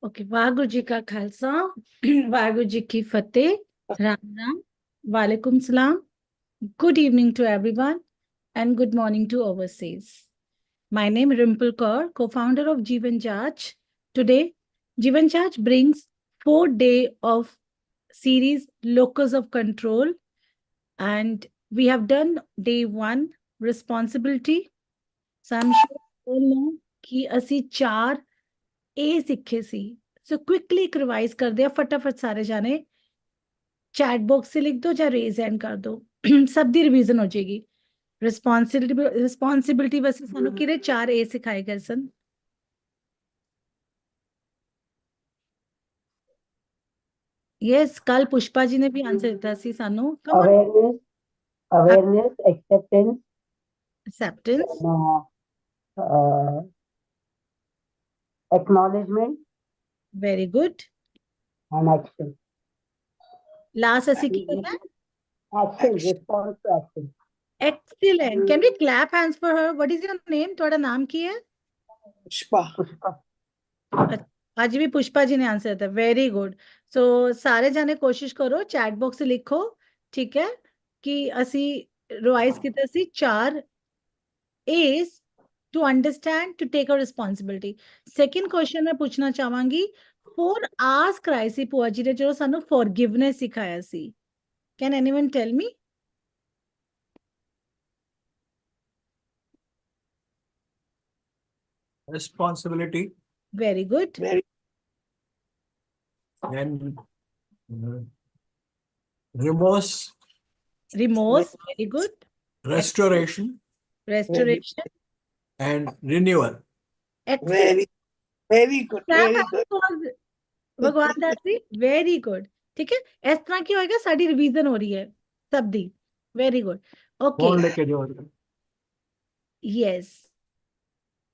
Okay, Waheguru ji का खालसा, वाहगुरु जी की फतेह, राम राम, वालेकुम सलाम. Good evening to everyone and good morning to overseas. My name is Rimple Kaur, co-founder of Jeevan Jaj. Today, Jeevan Jaj brings 4 day of series Locus of Control, and we have done day 1 responsibility. So I'm sure you all know कि ਅਸੀਂ 4 ए सीखे सी. So quickly एक revise कर दिया फटाफट सारे जाने. Chat box से लिख दो या रेज हैंड कर दो. सब दी रिवीजन हो जाएगी. रिस्पॉन्सिबिलिटी बस सानू किरे 4 ए सिखाए गए सन. यस, कल पुष्पा जी ने भी आंसर दिता सी सानू. Come on. awareness, acceptance, acceptance. uh, acknowledgement, very good. and action. Last ਅਸੀਂ ਕੀ ਕਰਨਾ ਹੈ? Action, response to action. Excellent. Can we clap hands for her? What is your name? ਤੁਹਾਡਾ ਨਾਮ ਕੀ ਹੈ? Pushpa. आज भी पुष्पा जी ने आंसर दिया. Very good. सो सारे जाने कोशिश करो, चैट बॉक्स से लिखो, ठीक है, कि ਅਸੀਂ रिवाइज ਕੀਤਾ ਸੀ 4 A's to understand, to take a responsibility. Second question मैं पूछना चाहांगी, 4 R's कराए ਸੀ ਭੂਆ ਜੀ ਨੇ ਜਦੋਂ ਸਾਨੂੰ forgiveness ਸਿਖਾਇਆ ਸੀ. Can anyone tell me? Responsibility Very good. and remorse, Remorse. Very good. restoration, Restoration. and renewal. Excellent. Very good. Clap Very hands good. for भगवान दास जी. Very good. ठीक है, इस तरह की होएगा, साडी रिवीजन हो रही है सब दी. Very good. ओके, कौन लेके जो यस.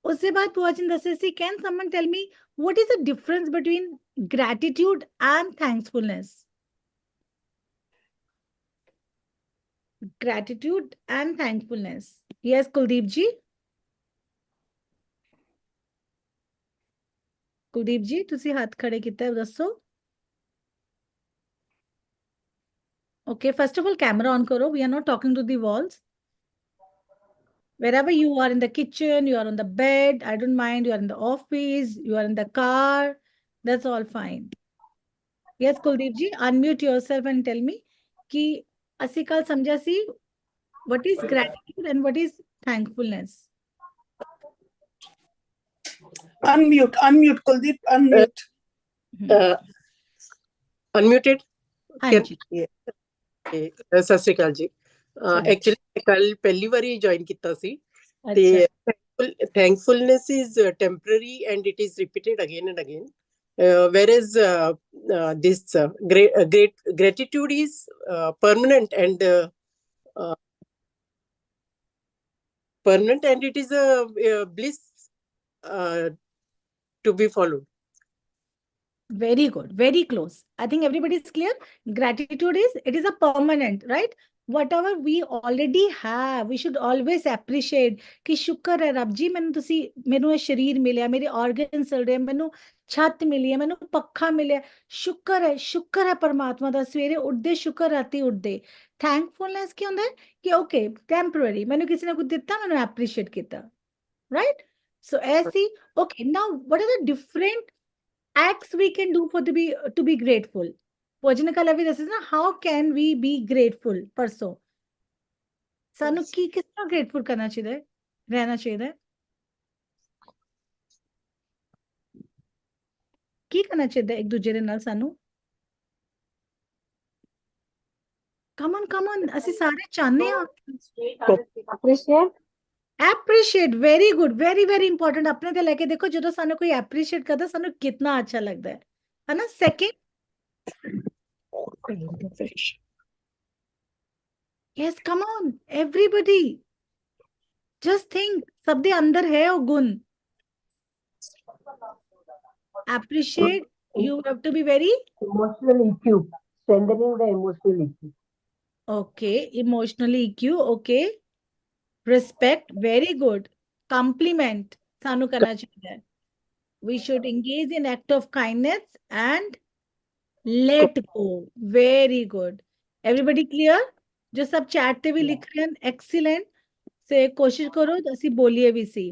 उससे बाद बुआ जी ने दसे सी, can someone tell me what is the difference between gratitude and thankfulness? Gratitude and thankfulness. Yes Kuldeep ji. Kuldeep ji ਤੁਸੀਂ ਹੱਥ ਖੜੇ ਕੀਤਾ ਹੈ, ਦੱਸੋ. Okay, first of all, camera on karo. We are not talking to the walls. Wherever you are, in the kitchen, you are on the bed, I don't mind, you are in the office, you are in the car, that's all fine. Yes, Kuldeep ji, unmute yourself and tell me कि ਅਸੀਂ ਕੱਲ ਸਮਝਿਆ ਸੀ what is gratitude and what is thankfulness. Unmute, Kuldeep, unmute. Unmuted? हाँ जी. ਸਤਿ ਸ਼੍ਰੀ ਅਕਾਲ ਜੀ. Actually ਕੱਲ ਪਹਿਲੀ ਵਾਰੀ ਜੁਆਇਨ ਕੀਤਾ ਸੀ ਤੇ thankfulness is temporary and it is repeated again and again, whereas this gratitude is permanent and it is a bliss to be followed. Very good, very close. I think everybody is clear. Gratitude is, it is a permanent, right? Whatever we already have, we should always appreciate कि शुक्र है रब जी, मैंने तुसी मैनू ये शरीर मिलिया, मेरे ऑर्गन चल रहे, मैनू छत मिली है, मैनू पक्खा मिलिया. शुक्र है परमात्मा दा. सवेरे उठदे शुक्र, राती उठदे. थैंकफुलनेस की होंदा है कि ओके टेम्पररी, मैनू किसी ने कुछ दिता, मैनू एप्रीशिएट किया, राइट? सो ऐसी. Okay, now what are the different acts we can do for to be grateful? Pojana Lavi, this is na, how can we be grateful? Perso sanu ki kis tarah grateful karna chahiye, rehna chahiye, ki karna chahiye ek duje de naal sanu? Come on, ਅਸੀਂ ਸਾਰੇ ਚਾਹਨੇ ਆ. Appreciate. Very good, very very important. अपने ते लेके देखो, ਜਦੋਂ ਸਾਨੂੰ ਕੋਈ appreciate ਕਰਦਾ, ਸਾਨੂੰ कितना अच्छा लगता है ना. Second, yes, come on everybody, just think, सब दे अंदर है वो गुण. Appreciate. You have to be very Emotional EQ, strengthening the emotional EQ. okay. Emotionally EQ. Okay. Respect. Very good. Compliment सानू करना चाहिए. We should engage in act of kindness and let go. Very good. Everybody clear? जो सब chat ਤੇ ਵੀ ਲਿਖ ਰਹੇ ਹਨ, excellent. ਸੇ ਕੋਸ਼ਿਸ਼ ਕਰੋ ਅਸੀਂ ਬੋਲੀਏ ਵੀ ਸੀ.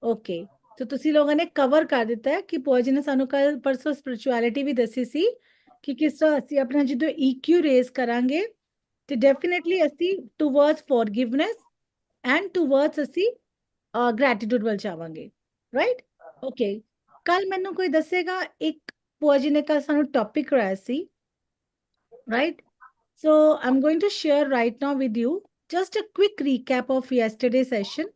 Okay. तो ਤੁਸੀਂ ਲੋਕਾਂ ਨੇ ਕਵਰ ਕਰ ਦਿੱਤਾ ਹੈ ਕਿ ਪੂਆ ਜੀ ਨੇ ਸਾਨੂੰ ਕੱਲ ਪਰਸੋਂ ਸਪਿਰਚੁਅਲਿਟੀ ਵੀ ਦੱਸੀ ਸੀ ਕਿ ਕਿਸ ਤਰ੍ਹਾਂ ਅਸੀਂ ਆਪਣਾ ਜਦੋਂ EQ ਰੇਜ਼ ਕਰਾਂਗੇ ਤੇ ਡੈਫੀਨਿਟਲੀ ਅਸੀਂ ਟੁਵਰਡਸ ਫੋਰਗਿਵਨੈਸ ਐਂਡ ਟੁਵਰਡਸ ਅਸੀਂ ਗ੍ਰੈਟੀਟਿਊਡ ਵੱਲ ਜਾਵਾਂਗੇ. ਰਾਈਟ? ਓਕੇ. ਕੱਲ ਮੈਨੂੰ ਕੋਈ ਦੱਸੇਗਾ ਇੱਕ ਪੂਆ ਜੀ ਨੇ ਕੱਲ ਸਾਨੂੰ ਟੌਪਿਕ ਕਰਾਇਆ ਸੀ. Right? So I'm going to share right now with you just a quick recap of yesterday's session.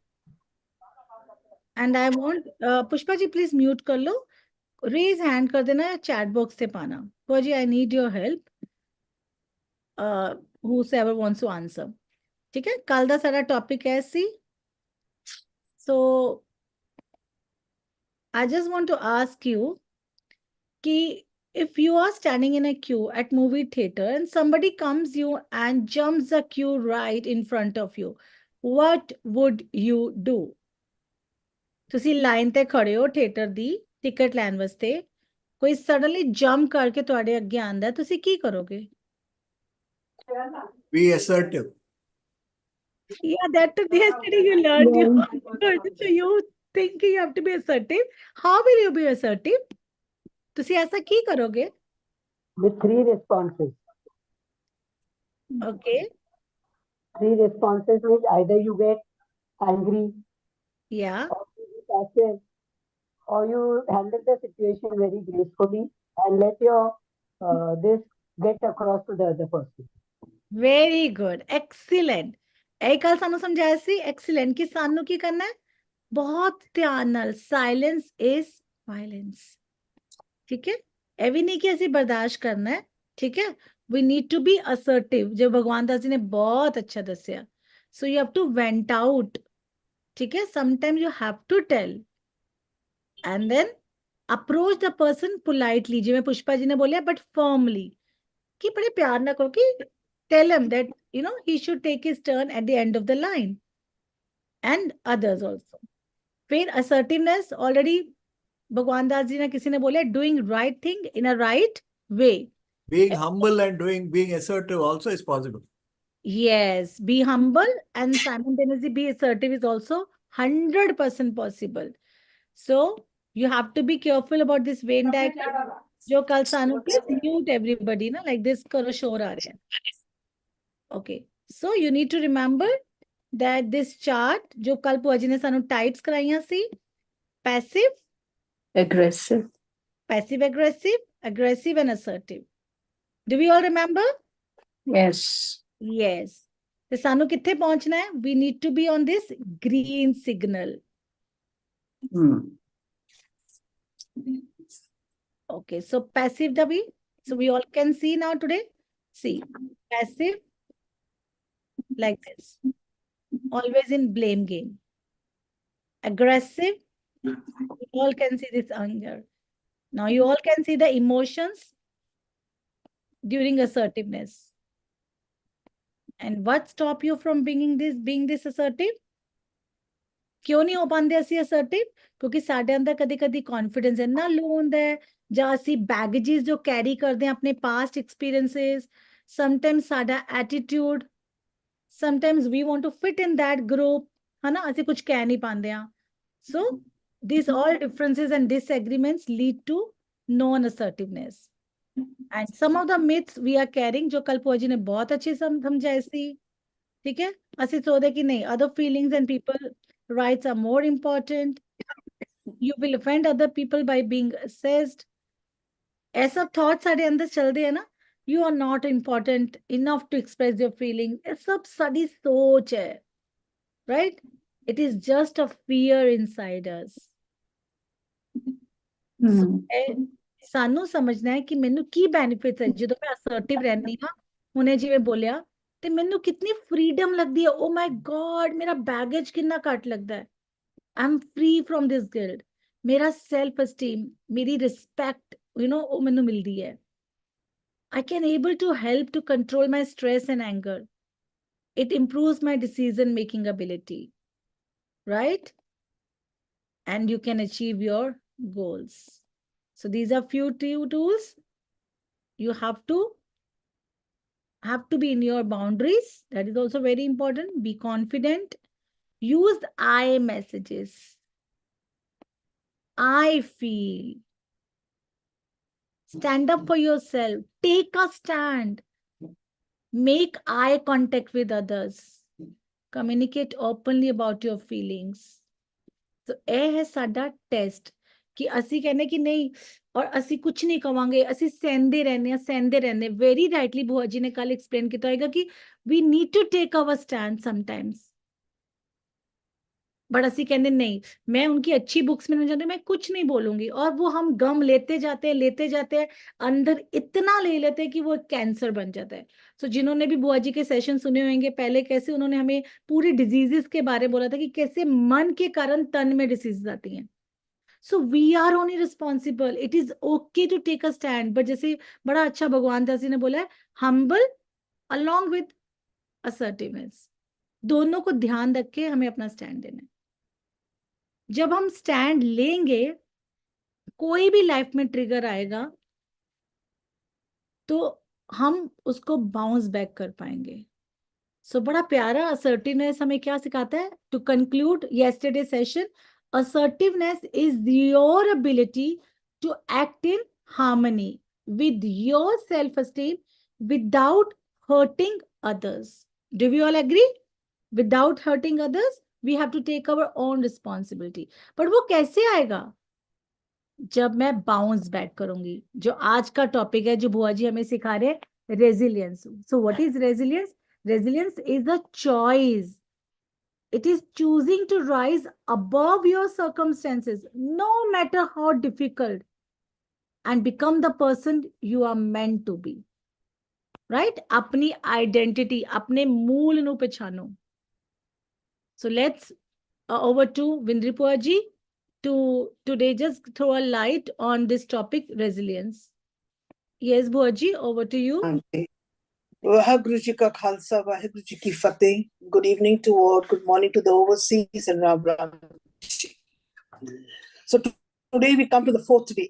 And I want Pushpa ji please mute कर लो. Raise hand कर देना या chat box से पाना. Pushpa ji I need your help. Whosoever wants to answer. ठीक है? कल दा सारा topic है सी. So I just want to ask you कि if you are standing in a queue at movie theater and somebody comes you and jumps the queue right in front of you, what would you do? ਤੁਸੀਂ line ਤੇ ਖੜੇ ਹੋ theatre ਦੀ ticket ਲੈਣ ਵਾਸਤੇ, ਕੋਈ suddenly jump ਕਰਕੇ ਤੁਹਾਡੇ ਅੱਗੇ ਆਂਦਾ, ਤੁਸੀਂ ਕੀ ਕਰੋਗੇ? Be assertive. Yeah, that yesterday you learned. Good. So you think you have to be assertive. How will you be assertive? ਤੁਸੀਂ ਐਸਾ ਕੀ ਕਰੋਗੇ? With 3 responses. Okay. 3 responses means either you get angry, Yeah. or you get passive, or you handle the situation very gracefully and let your this get across to the other person. Very good. Excellent. ਇਹ ਕੱਲ ਸਾਨੂੰ ਸਮਝਾਇਆ ਸੀ excellent ਕਿ ਸਾਨੂੰ ਕੀ ਕਰਨਾ ਹੈ? ਬਹੁਤ ਧਿਆਨ ਨਾਲ. Silence is violence. ਠੀਕ ਹੈ? ਇਹ ਵੀ ਨਹੀਂ ਕਿ ਅਸੀਂ ਬਰਦਾਸ਼ਤ ਕਰਨਾ ਹੈ. ਠੀਕ ਹੈ? We need to be assertive. ਜੋ ਭਗਵਾਨ ਦਾਸ ਜੀ ਨੇ ਬਹੁਤ ਅੱਛਾ ਦੱਸਿਆ. So you have to vent out. ਠੀਕ ਹੈ? Sometimes you have to tell. And then approach the person politely. ਜਿਵੇਂ ਪੁਸ਼ਪਾ ਜੀ ਨੇ ਬੋਲਿਆ but firmly. ਕਿ ਬੜੇ ਪਿਆਰ ਨਾਲ ਕਹੋ ਕਿ tell him that, you know, he should take his turn at the end of the line. And others also. फिर assertiveness already भगवान दास जी ने किसी ने बोला doing right thing in a right way. Being humble and being assertive also is possible. Yes, be humble and simultaneously be assertive is also 100% possible. So you have to be careful about this Venn diagram. जो कल सानू please mute everybody ना, like this करो शोर आ रहा है. Okay, so you need to remember that this chart जो कल पुआ जी ने सानू types कराइयां C, passive, Aggressive. passive aggressive, aggressive and assertive. Do we all remember? Yes. Yes. ਤੇ ਸਾਨੂੰ ਕਿੱਥੇ ਪਹੁੰਚਣਾ ਹੈ? We need to be on this green signal. Okay, so passive da bhi. So we all can see now today. See, passive like this. Always in blame game. Aggressive. You all can see this anger. Now you all can see the emotions during assertiveness. And what stop you from being this assertive? क्यों नहीं हो पाते ਅਸੀਂ assertive? ਕਿਉਂਕਿ ਸਾਡੇ ਅੰਦਰ ਕਦੀ-ਕਦੀ confidence ਇੰਨਾ low ਹੁੰਦਾ ਹੈ, ਜਾਂ ਅਸੀਂ baggages ਜੋ carry ਕਰਦੇ ਹਾਂ ਆਪਣੇ past experiences, sometimes ਸਾਡਾ attitude, sometimes we want to fit in that group, ਹੈ ਨਾ, ਅਸੀਂ ਕੁਝ ਕਹਿ ਨਹੀਂ ਪਾਉਂਦੇ ਹਾਂ. So these all differences and disagreements lead to non-assertiveness. And some of the myths we are carrying जो कल पुआ जी ने बहुत अच्छे समझाए सी. ठीक है? ਅਸੀਂ ਸੋਚਦੇ ਕਿ ਨਹੀਂ, other feelings and people rights are more important. You will offend other people by being assessed. ऐसा thoughts साढ़े अंदर चलते हैं ना, you are not important enough to express your feelings. ये सब साड़ी सोच है, right? It is just a fear inside us. ਸਾਨੂੰ ਸਮਝਣਾ ਹੈ ਕਿ ਮੈਨੂੰ ਕੀ ਬੈਨੀਫਿਟਸ ਹੈ ਜਦੋਂ ਮੈਂ ਅਸਰਟਿਵ ਰਹਿੰਦੀ ਹਾਂ. ਹੁਣੇ ਜਿਵੇਂ ਬੋਲਿਆ ਤੇ ਮੈਨੂੰ ਕਿੰਨੀ ਫਰੀडम ਲੱਗਦੀ ਹੈ. ਓ ਮਾਈ ਗॉड, ਮੇਰਾ ਬੈਗੇਜ ਕਿੰਨਾ ਘੱਟ ਲੱਗਦਾ ਹੈ. I am free from this guilt. ਮੇਰਾ ਸੈਲਫ ਅਸਟੀਮ, ਮੇਰੀ ਰਿਸਪੈਕਟ, ਯੂ نو, ਉਹ ਮੈਨੂੰ ਮਿਲਦੀ ਹੈ. I can able to help to control my stress and anger. It improves my decision making ability, right? And you can achieve your goals. So these are few tools. You have to be in your boundaries. That is also very important. Be confident. Use I messages. I feel. Stand up for yourself. Take a stand. Make eye contact with others. Communicate openly about your feelings. So ਇਹ ਹੈ ਸਾਡਾ test ਕਿ ਅਸੀਂ ਕਹਿੰਦੇ ਕਿ ਨਹੀਂ ਔਰ ਅਸੀਂ ਕੁਝ ਨਹੀਂ ਕਵਾਂਗੇ, ਅਸੀਂ ਸਹਿੰਦੇ ਰਹਿੰਦੇ ਵੈਰੀ ਰਾਈਟਲੀ ਭੂਆ ਜੀ ਨੇ ਕੱਲ ਐਕਸਪਲੇਨ ਕੀਤਾ ਹੋਏਗਾ ਕਿ we need to take our stand sometimes. But ਅਸੀਂ ਕਹਿੰਦੇ नहीं, मैं उनकी अच्छी बुक्स में नहीं जानती, मैं कुछ नहीं बोलूंगी, और वो हम गम लेते जाते हैं अंदर इतना ले लेते हैं कि वो कैंसर बन जाता है. सो जिन्होंने भी बुआ जी के सेशन सुने होंगे पहले, कैसे उन्होंने हमें पूरी डिजीजेस के बारे में बोला था कि कैसे मन के कारण तन में डिसीजेस आती हैं. So we are only responsible. It is okay to take a stand. But जैसे बड़ा अच्छा भगवान दास जी ने बोला है, हम्बल अलॉन्ग विद असर्टिवनेस. दोनों को ध्यान रख के हमें अपना स्टैंड देना है. जब हम स्टैंड लेंगे, कोई भी लाइफ में ट्रिगर आएगा तो हम उसको बाउंस बैक कर पाएंगे. सो बड़ा प्यारा असर्टिवनेस हमें क्या सिखाता है. To conclude yesterday session, assertiveness is your ability to act in harmony with your self-esteem without hurting others. Do we all agree? Without hurting others, we have to take our own responsibility. But वो कैसे आएगा? जब मैं bounce back करूंगी. जो आज का topic है, जो बुआ जी हमें सिखा रहे हैं, resilience. So what is resilience? Resilience is a choice. It is choosing to rise above your circumstances, no matter how difficult, and become the person you are meant to be. Right? अपनी identity, अपने मूल नु पहचानो. So let's over to Vindripua ji to today just throw a light on this topic, resilience. Yes, Bua ji, over to you. Okay. Waheguru Ji Ka Khalsa, Waheguru Ji Ki Fateh. Good evening to all. Good morning to the overseas and Ram Ram. So today we come to the fourth day.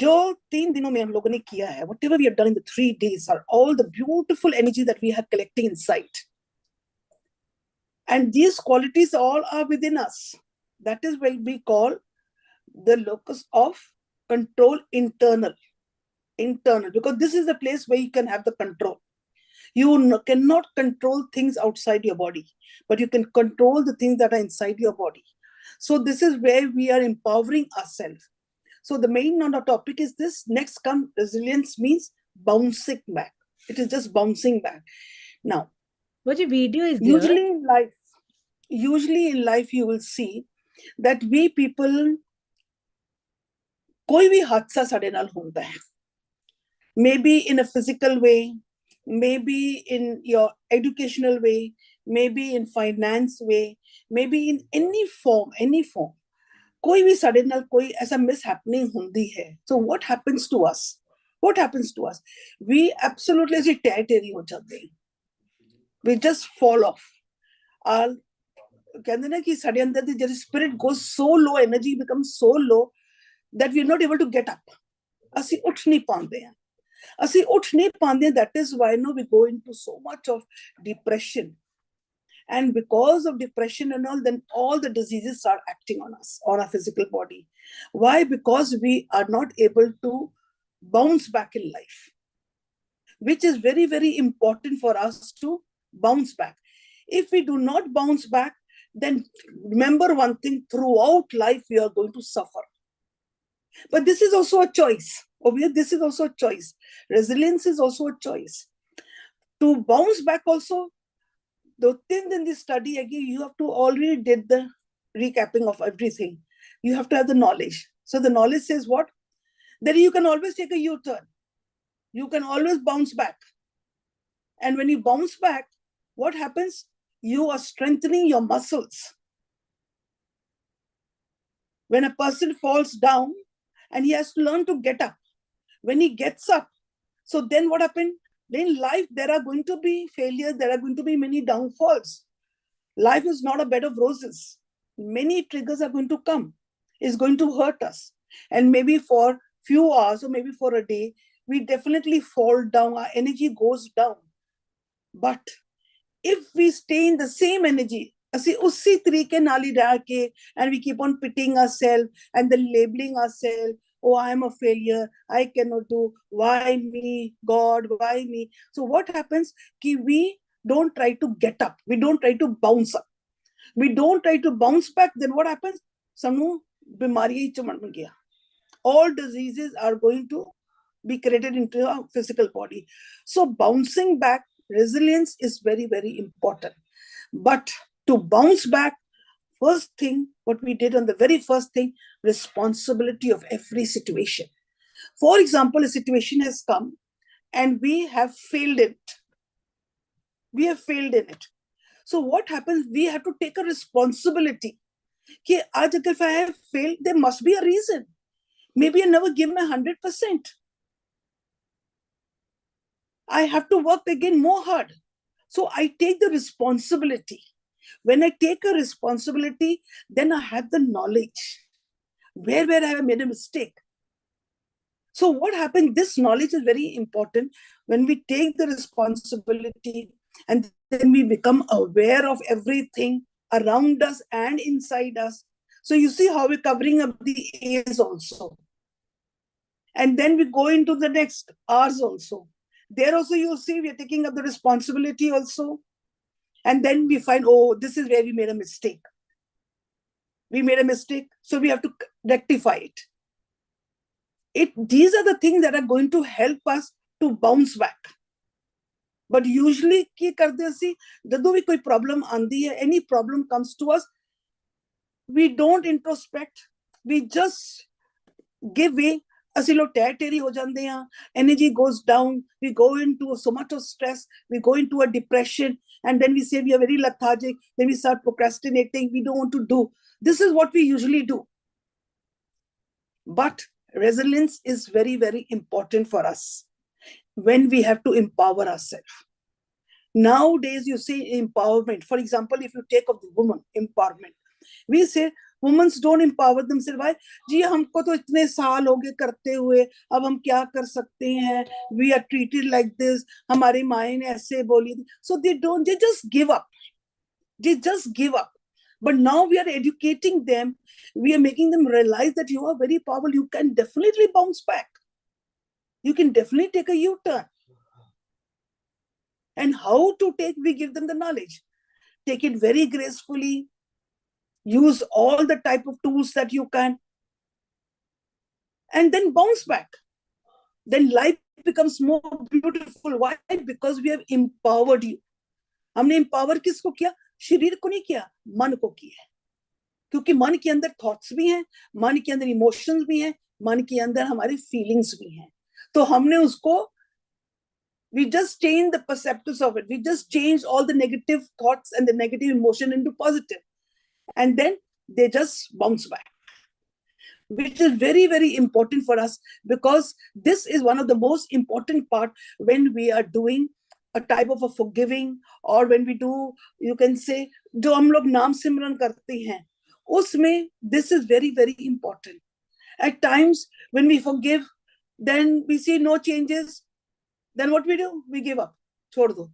जो 3 दिनों में हम लोगों ने किया है, whatever we have done in the 3 days are all the beautiful energy that we have collecting inside. And these qualities all are within us. That is what we call the locus of control, internal, because this is the place where you can have the control. You cannot control things outside your body, but you can control the things that are inside your body. So this is where we are empowering ourselves. So the main topic is this. Next come resilience means bouncing back. It is just bouncing back. Now, what your video is there? Usually in life you will see that we people, कोई भी हादसा साडे नाल होता है. Maybe in a physical way, maybe in your educational way, maybe in finance way, maybe in any form. कोई भी साडे नाल कोई ऐसा mishappening होंदी है. So what happens to us? We absolutely ऐसी टेरी हो जाते हैं. We just fall off. कहते ना कि साडे अंदर दी जब spirit goes so low, energy becomes so low that we are not able to get up. ਅਸੀਂ ਉੱਠ ਨਹੀਂ ਪਾਉਂਦੇ हैं. That is why now we go into so much of depression. And because of depression and all, then all the diseases start acting on us, on our physical body. Why? Because we are not able to bounce back in life, which is very, very important for us to bounce back. If we do not bounce back, then remember one thing, throughout life, we are going to suffer. But this is also a choice. Obviously, this is also a choice. Resilience is also a choice. To bounce back also, the thing in this study, again, you have to already did the recapping of everything. You have to have the knowledge. So the knowledge says what? That you can always take a U-turn. You can always bounce back. And when you bounce back, what happens? You are strengthening your muscles. When a person falls down and he has to learn to get up, when he gets up, so then what happened? In life, there are going to be failures. There are going to be many downfalls. Life is not a bed of roses. Many triggers are going to come. is going to hurt us. And maybe for few hours or maybe for a day, we definitely fall down, our energy goes down. But if we stay in the same energy, ਅਸੀਂ ਉਸੇ ਤਰੀਕੇ ਨਾਲ ਹੀ ਰਹਿ ਕੇ, and we keep on pitying ourselves and then labeling ourselves, oh, I am a failure, I cannot do, why me, God, why me? So what happens? Ki we don't try to get up, we don't try to bounce up, we don't try to bounce back. Then what happens? Sanu bimari chaman gaya. All diseases are going to be created into our physical body. So bouncing back, resilience is very, very important. But to bounce back, first thing, what we did on the very first thing, responsibility of every situation. For example, a situation has come and we have failed in it. We have failed in it. So what happens? We have to take a responsibility. Ki, aaj agar if I have failed, there must be a reason. Maybe I never give my 100%. I have to work again more hard. So I take the responsibility. When I take a responsibility, then I have the knowledge where I have made a mistake. So what happened? This knowledge is very important. When we take the responsibility and then we become aware of everything around us and inside us. So you see how we're covering up the A's also. And then we go into the next R's also. There also you'll see we're taking up the responsibility also. And then we find, oh, this is where we made a mistake. We made a mistake, so we have to rectify it. These are the things that are going to help us to bounce back. But usually, ki karte si, jadon bhi koi problem aandi hai, any problem comes to us, we don't introspect, we just give way. ਅਸੀਂ ਲੋਕ ਟੈਰੀ ਹੋ ਜਾਂਦੇ ਹਾਂ, energy goes down, we go into so much of stress, we go into a depression, and then we say we are very lethargic, then we start procrastinating, we don't want to do. This is what we usually do. But resilience is very, very important for us when we have to empower ourselves. Nowadays, you say empowerment. For example, if you take of the woman empowerment, we say women don't empower themselves. Why? जी हमको तो इतने साल हो गए करते हुए, अब हम क्या कर सकते हैं? We are treated like this. हमारी माँ ने ऐसे बोली. So they just give up. They just give up. But now we are educating them. We are making them realize that you are very powerful. You can definitely bounce back. You can definitely take a U-turn. And how to take, we give them the knowledge. Take it very gracefully. Use all the type of tools that you can. And then bounce back. Then life becomes more beautiful. Why? Because we have empowered you. हमने empower किसको किया? शरीर को नहीं किया, मन को किया. क्योंकि मन के अंदर thoughts भी हैं, मन के अंदर emotions भी हैं, मन के अंदर हमारी feelings भी हैं. तो हमने उसको, we just changed the perceptions of it. We just changed all the negative thoughts and the negative emotion into positive. And then they just bounce back, which is very, very important for us, because this is one of the most important part when we are doing a type of a forgiving, or when we do, you can say, जो हम लोग नाम सिमरन करते हैं, उसमें this is very, very important. At times when we forgive, then we see no changes, then what we do? We give up. छोड़ दो.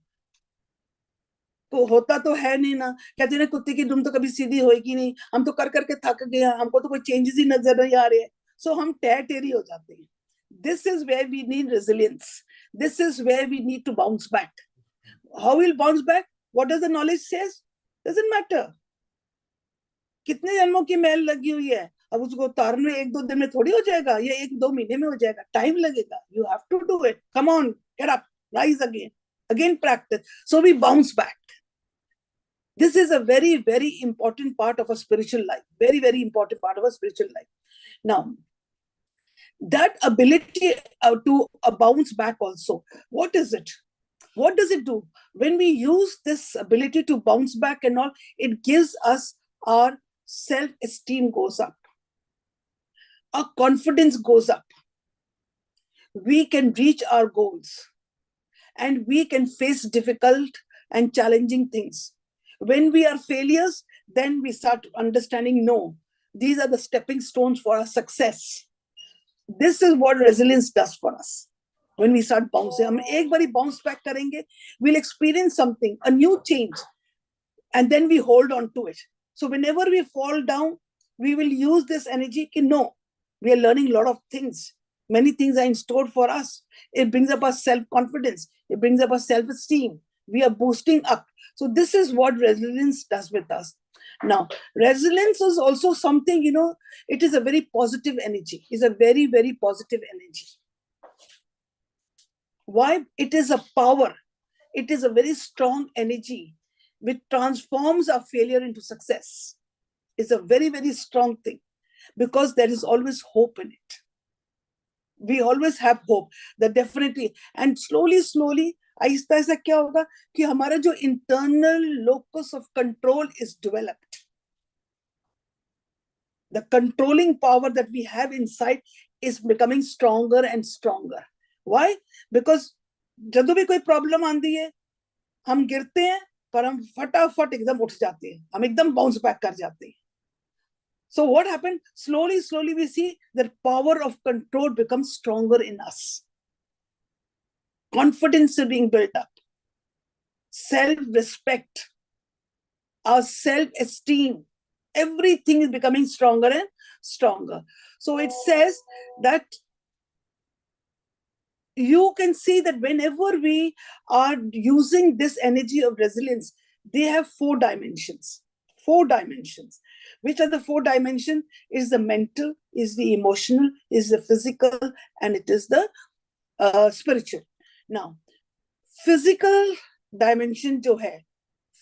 तो होता तो है नहीं ना, कहते ना कुत्ते की दुम तो कभी सीधी होएगी नहीं, हम तो कर करके थक गए, हमको तो कोई चेंजेस ही नजर नहीं आ रहे हैं. सो हम टेरी हो जाते हैं. This is where we need resilience. This is where we need to bounce back. How we'll bounce back? What does the knowledge says? Doesn't matter. कितने जन्मों की मैल लगी हुई है, अब उसको उतारने 1-2 दिन में थोड़ी हो जाएगा, या 1-2 महीने में हो जाएगा. टाइम लगेगा. You have to do it. Come on, get up, rise again practice. So we bounce back. This is a very, very important part of a spiritual life. Very, very important part of a spiritual life. Now, that ability to bounce back also, what is it? What does it do? When we use this ability to bounce back and all, it gives us, our self-esteem goes up. Our confidence goes up. We can reach our goals. And we can face difficult and challenging things. When we are failures, then we start understanding, no, These are the stepping stones for our success. This is what resilience does for us. When we start bouncing, हम एक बारी bounce back करेंगे, we'll experience something, a new change, and then we hold on to it. So whenever we fall down, we will use this energy. Ki no, we are learning a lot of things. Many things are in store for us. It brings up our self-confidence. It brings up our self-esteem. We are boosting up. So this is what resilience does with us. Now, resilience is also something, it is a very positive energy. It's a very, very positive energy. Why? It is a power. It is a very strong energy which transforms our failure into success. It's a very, very strong thing because there is always hope in it. We always have hope that definitely, and slowly, Aahista Aahista क्या होगा कि हमारा जो internal locus of control is developed. The controlling power that we have inside is becoming stronger and stronger. Why? Because जब भी कोई problem आती है, हम गिरते हैं, पर हम फटाफट एकदम उठ जाते हैं, हम एकदम bounce back कर जाते हैं. So what happened? Slowly, we see that power of control becomes stronger in us. Confidence is being built up. Self-respect, our self-esteem, everything is becoming stronger and stronger. So it says that you can see that whenever we are using this energy of resilience, they have 4 dimensions. 4 dimensions. Which are the 4 dimensions? Is the mental, is the emotional, is the physical, and it is the spiritual. Now, physical dimension जो है,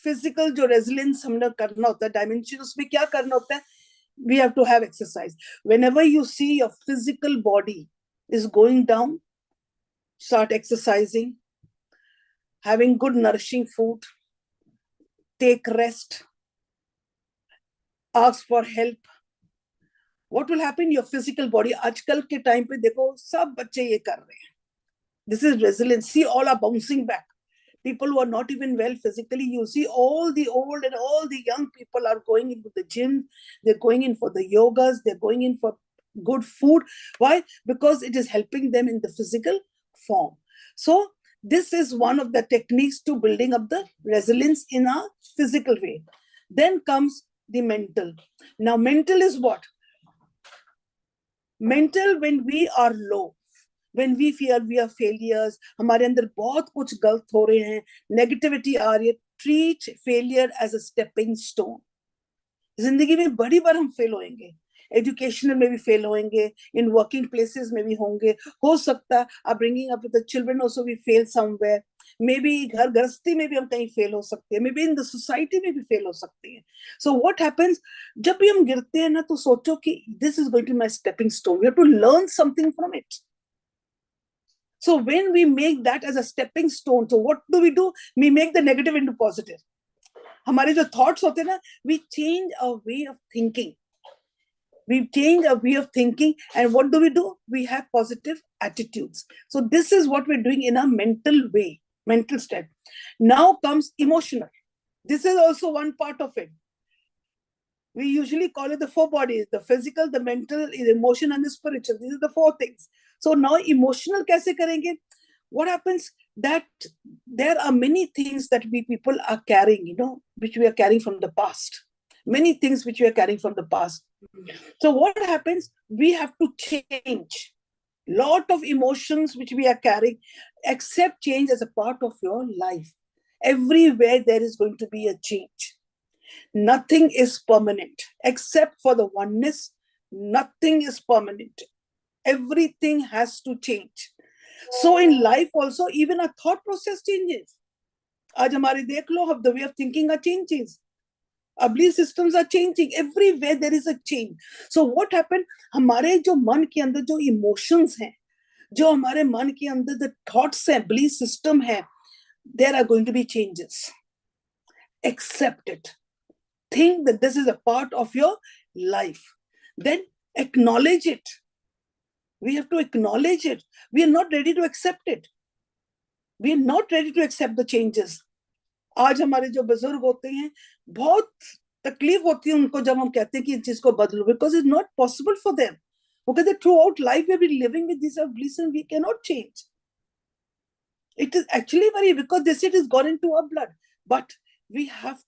physical जो resilience हमने करना होता है, dimension उसमें क्या करना होता है? We have to have exercise. Whenever you see your physical body is going down, start exercising, having good nourishing food, take rest, ask for help. What will happen? Your physical body, आजकल के time पे देखो सब बच्चे ये कर रहे हैं. This is resilience. See, all are bouncing back. People who are not even well physically, you see all the old and all the young people are going into the gym. They're going in for the yogas. They're going in for good food. Why? Because it is helping them in the physical form. So this is one of the techniques to building up the resilience in a physical way. Then comes the mental. Now, mental is what? Mental when we are low. When we fear we are failures, हमारे अंदर बहुत कुछ गलत हो रहे हैं, negativity आ रही है, treat failure as a stepping stone. जिंदगी में बड़ी बार हम फेल होएंगे, educational में भी फेल होएंगे, in working places में भी होंगे, हो सकता है आप bringing up with the children also we fail somewhere, maybe घर गृहस्थी में भी हम कहीं फेल हो सकते हैं, maybe in the society में भी फेल हो सकते हैं. So what happens? जब भी हम गिरते हैं ना तो सोचो कि this is going to be my stepping stone. We have to learn something from it. So when we make that as a stepping stone, so what do? We make the negative into positive. हमारे जो thoughts होते हैं ना, we change our way of thinking. We change our way of thinking, and what do? We have positive attitudes. So this is what we're doing in a mental way, mental step. Now comes emotional. This is also one part of it. We usually call it the 4 bodies: the physical, the mental, the emotion, and the spiritual. These are the 4 things. So now emotional कैसे करेंगे? What happens that there are many things that we people are carrying, which we are carrying from the past. Many things which we are carrying from the past. So what happens? We have to change. Lot of emotions which we are carrying, accept change as a part of your life. Everywhere there is going to be a change. Nothing is permanent except for the oneness. Nothing is permanent. Everything has to change. So in life also, even our thought process changes. आज हमारे देख लो, the way of thinking are changing. Our belief systems are changing. Everywhere there is a change. So what happened? हमारे जो मन के अंदर जो emotions हैं, जो हमारे मन के अंदर the thoughts हैं, belief system है, there are going to be changes. Accept it. Think that this is a part of your life. Then acknowledge it. We have to acknowledge it. We are not ready to accept it. We are not ready to accept the changes. आज हमारे जो बुजुर्ग होते हैं, बहुत तकलीफ होती है उनको जब हम कहते हैं कि इस चीज को बदलो, because it's not possible for them. वो कहते throughout life we been living with this beliefs and we cannot change. It is actually very, because this it is gone into our blood. But we have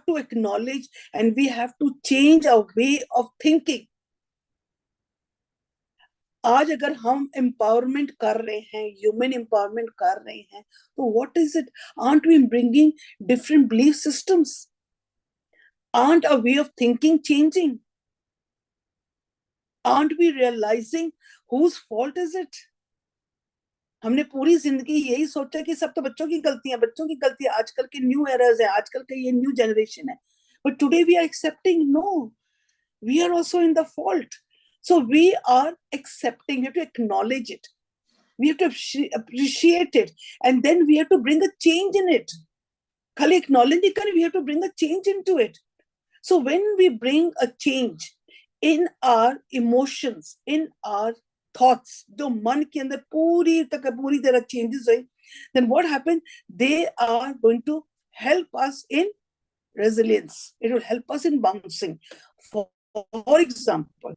to acknowledge and we have to change our way of thinking. आज अगर हम empowerment कर रहे हैं, human empowerment कर रहे हैं, तो what is it? Aren't we bringing different belief systems? Aren't our way of thinking changing? Aren't we realizing whose fault is it? हमने पूरी जिंदगी यही सोचा कि सब तो बच्चों की गलतियां, आजकल के न्यू एरर्स है, आजकल के ये न्यू जनरेशन है. But today we are accepting, no, we are also in the fault. So we are accepting, we have to acknowledge it. We have to appreciate it. And then we have to bring a change in it. Khali acknowledge it, we have to bring a change into it. So when we bring a change in our emotions, in our thoughts, जो मन के अंदर पूरी तरह changes हुए, then what happens? They are going to help us in resilience. It will help us in bouncing. For example,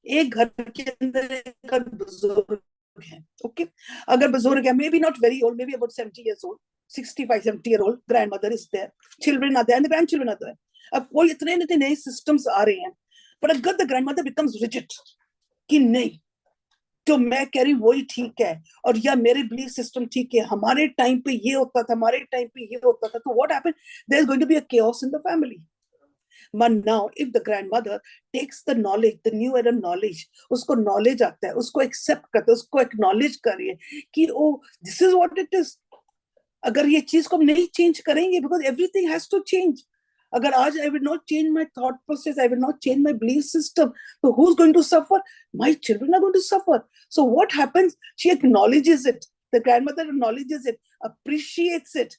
एक घर के अंदर एक बुजुर्ग है, okay? अगर बुजुर्ग है, maybe not very old, maybe about 70 years old, 65, 70-year-old grandmother is there, children are there, and the grandchildren are there. अब कोई इतने नए systems आ रहे हैं, but अगर the grandmother becomes rigid, कि नहीं, जो मैं कह रही वही ठीक है, और या मेरे belief system ठीक है, हमारे टाइम पे ये होता था, हमारे टाइम पे ये होता था, तो what happened? There is going to be a chaos in the family. But now, if the grandmother takes the knowledge, the new era knowledge, उसको knowledge आता है, उसको accept करता है, उसको acknowledge करिए कि oh, this is what it is. अगर ये चीज को हम नहीं change करेंगे, because everything has to change. अगर आज I will not change my thought process, I will not change my belief system, so who's going to suffer? My children are going to suffer. So what happens? She acknowledges it. The grandmother acknowledges it, appreciates it,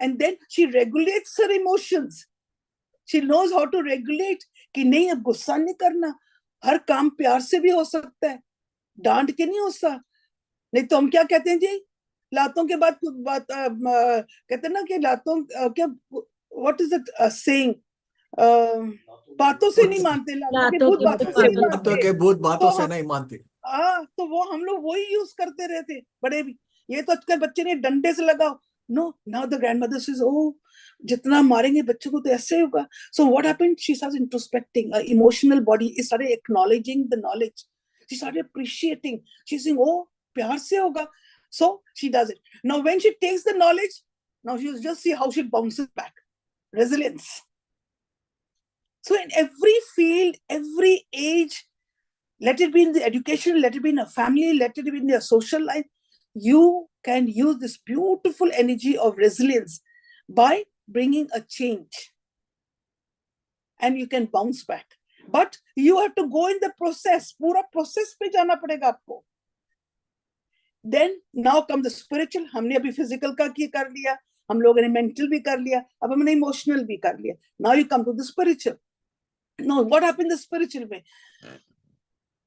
and then she regulates her emotions. She knows how to regulate कि नहीं, अब गुस्सा नहीं करना, हर काम प्यार से भी हो सकता है, डांट के नहीं हो सकता. नहीं तो हम क्या कहते हैं जी, लातों के बाद कहते हैं ना कि लातों क्या, what is it saying, बातों से नहीं मानते, लातों के भूत बातों से नहीं मानते. बातों के भूत बातों से नहीं मानते. हाँ, तो वो हम लोग वही यूज करते रहते बड़े भी. ये तो आजकल बच्चे ने डंडे से लगाओ. No, now the grandmother says, oh, जितना मारेंगे बच्चों को तो ऐसे होगा. So what happened? She started introspecting. Her emotional body started acknowledging the knowledge. She started appreciating. She's saying, oh, प्यार से होगा. So she does it. Now when she takes the knowledge, now she'll just see how she bounces back. Resilience. So in every field, every age, let it be in the education, let it be in a family, let it be in your social life, you can use this beautiful energy of resilience by bringing a change. And you can bounce back. But you have to go in the process. पूरा process पे जाना पड़ेगा आपको. Then now come the spiritual. हमने अभी physical का की कर लिया, हम लोगों ने mental भी कर लिया, अब हमने emotional भी कर लिया. Now you come to the spiritual. Now what happened in the spiritual way?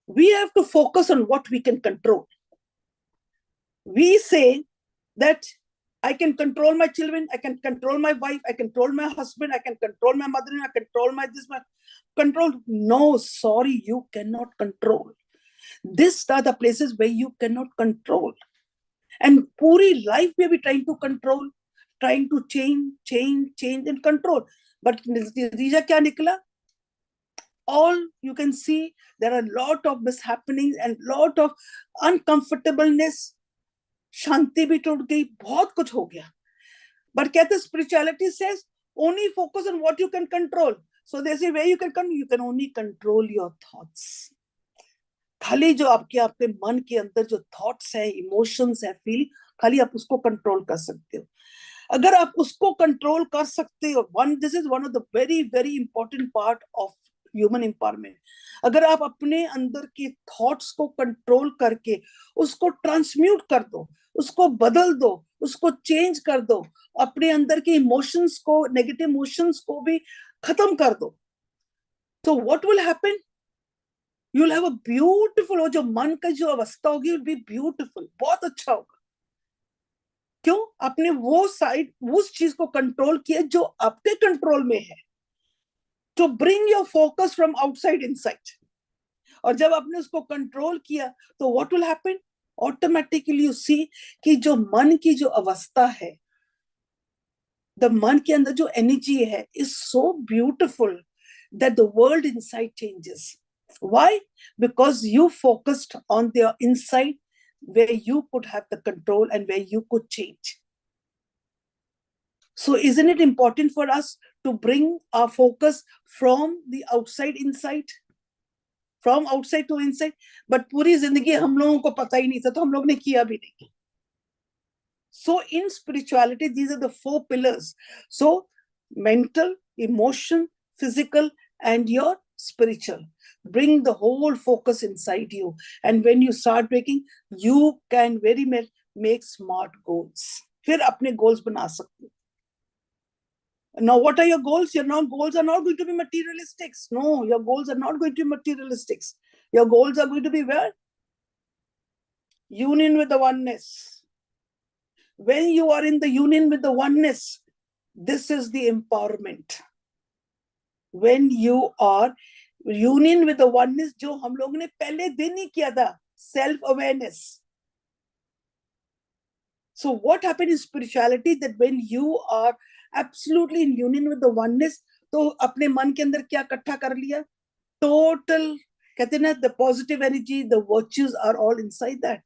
We have to focus on what we can control. We say that I can control my children, I can control my wife, I can control my husband, I can control my mother, I can control my this, my control. No, sorry, you cannot control. These are the places where you cannot control. And puri life may be trying to control, trying to change and control. But natija kya nikla? All you can see, there are a lot of mishappenings and lot of uncomfortableness. शांति भी टूट गई, बहुत कुछ हो गया. But कहते spirituality says only focus on what you can control. So they say where you can only control your thoughts. खाली जो आपके मन के अंदर जो thoughts है, emotions है, feeling, खाली आप उसको control कर सकते हो. अगर आप उसको control कर सकते हो, this is one of the very, very important part of human empowerment. अगर आप अपने अंदर के thoughts को control करके उसको transmute कर दो, उसको बदल दो, उसको change कर दो, अपने अंदर के emotions को, negative emotions को भी खत्म कर दो, so what will happen? You'll have a beautiful, जो मन का जो अवस्था होगी, will be beautiful, बहुत अच्छा होगा. क्यों? आपने वो साइड, उस चीज को कंट्रोल किया जो आपके कंट्रोल में है, to bring your focus from outside inside. और जब आपने उसको कंट्रोल किया तो what will happen? Automatically you see कि जो मन की जो अवस्था है, द मन के अंदर जो एनर्जी है, is so beautiful that the world inside changes. Why? Because you focused on the inside where you could have the control and where you could change. So isn't it important for us to bring our focus from the outside inside? From outside to inside? But पूरी जिंदगी हम लोगों को पता ही नहीं था, तो हम लोग ने किया भी नहीं. So in spirituality, these are the 4 pillars. So mental, emotion, physical, and your spiritual. Bring the whole focus inside you. And when you start breaking, you can very much make smart goals. फिर अपने goals बना सकते हो. Now, what are your goals? Your goals are not going to be materialistic. No, your goals are not going to be materialistic. Your goals are going to be where? Union with the oneness. When you are in the union with the oneness, this is the empowerment. When you are union with the oneness, जो हम लोगों ने पहले दिन ही किया था, self-awareness. So what happened in spirituality, that when you are absolutely in union with the oneness, तो अपने मन के अंदर क्या इकट्ठा कर लिया? Total, कहते हैं ना, the positive energy, the virtues are all inside that.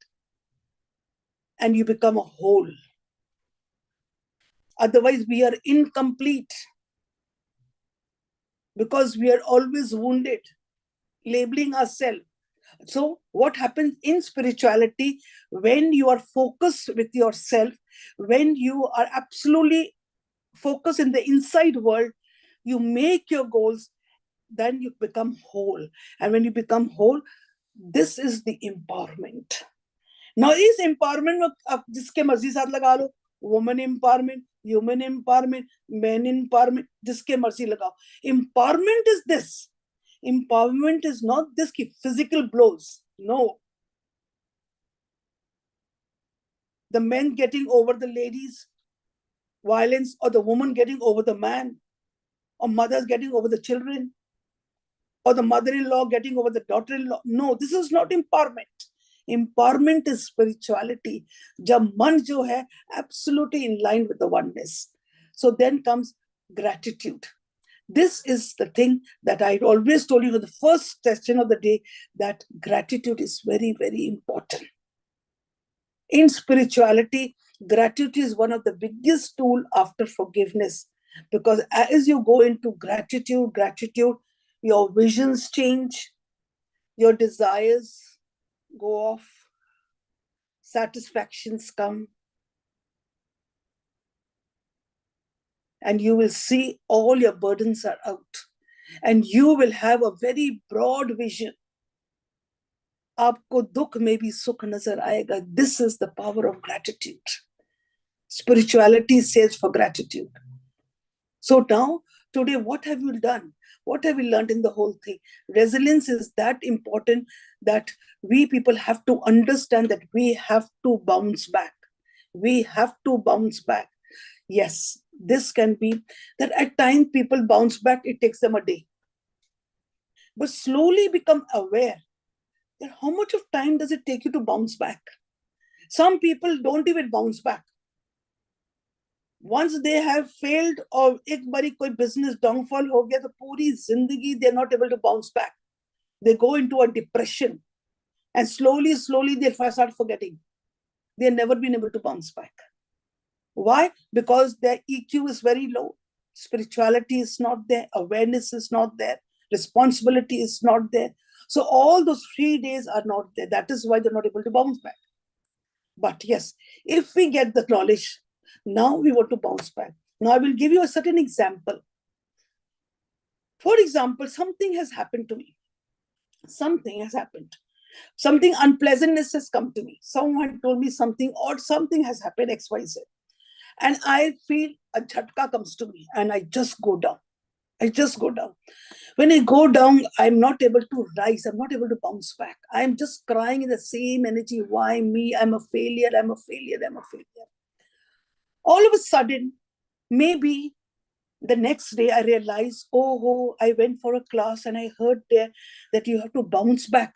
And you become a whole. Otherwise, we are incomplete. Because we are always wounded, labeling ourselves. So what happens in spirituality, when you are focused with yourself, when you are absolutely focused in the inside world, you make your goals, then you become whole. And when you become whole, this is the empowerment. Now, is empowerment में आप जिसके मर्जी साथ लगा लो, woman empowerment, human empowerment, men empowerment, जिसके मर्जी लगाओ. Empowerment is this. Empowerment is not this ki physical blows. No. The men getting over the ladies' violence, or the woman getting over the man, or mothers getting over the children, or the mother-in-law getting over the daughter-in-law. No, this is not empowerment. Empowerment is spirituality. जब मन जो है absolutely in line with the oneness. So then comes gratitude. This is the thing that I always told you in the first session of the day, that gratitude is very, very important. In spirituality, gratitude is one of the biggest tools after forgiveness. Because as you go into gratitude, your visions change, your desires go off, satisfactions come, and you will see all your burdens are out, and you will have a very broad vision. आपको दुख में भी सुख नजर आएगा. This is the power of gratitude. Spirituality says for gratitude. So now, today, what have you done? What have we learned in the whole thing? Resilience is that important that we people have to understand that we have to bounce back. We have to bounce back. Yes, this can be that at times people bounce back, it takes them a day. But slowly become aware that how much of time does it take you to bounce back? Some people don't even bounce back. Once they have failed or एक बारी कोई business downfall हो गया तो पूरी जिंदगी they're not able to bounce back. They go into a depression and slowly they'll start forgetting. They've never been able to bounce back. Why? Because their EQ is very low. Spirituality is not there. Awareness is not there. Responsibility is not there. So all those 3 days are not there. That is why they're not able to bounce back. But yes, if we get the knowledge, now we want to bounce back. Now I will give you a certain example. For example, something has happened to me. Something has happened. Something unpleasantness has come to me. Someone told me something, or something has happened, XYZ. And I feel a jhatka comes to me and I just go down. When I go down, I'm not able to rise. I'm not able to bounce back. I'm just crying in the same energy. Why me? I'm a failure. All of a sudden, maybe the next day I realized, oh, I went for a class and I heard there that you have to bounce back.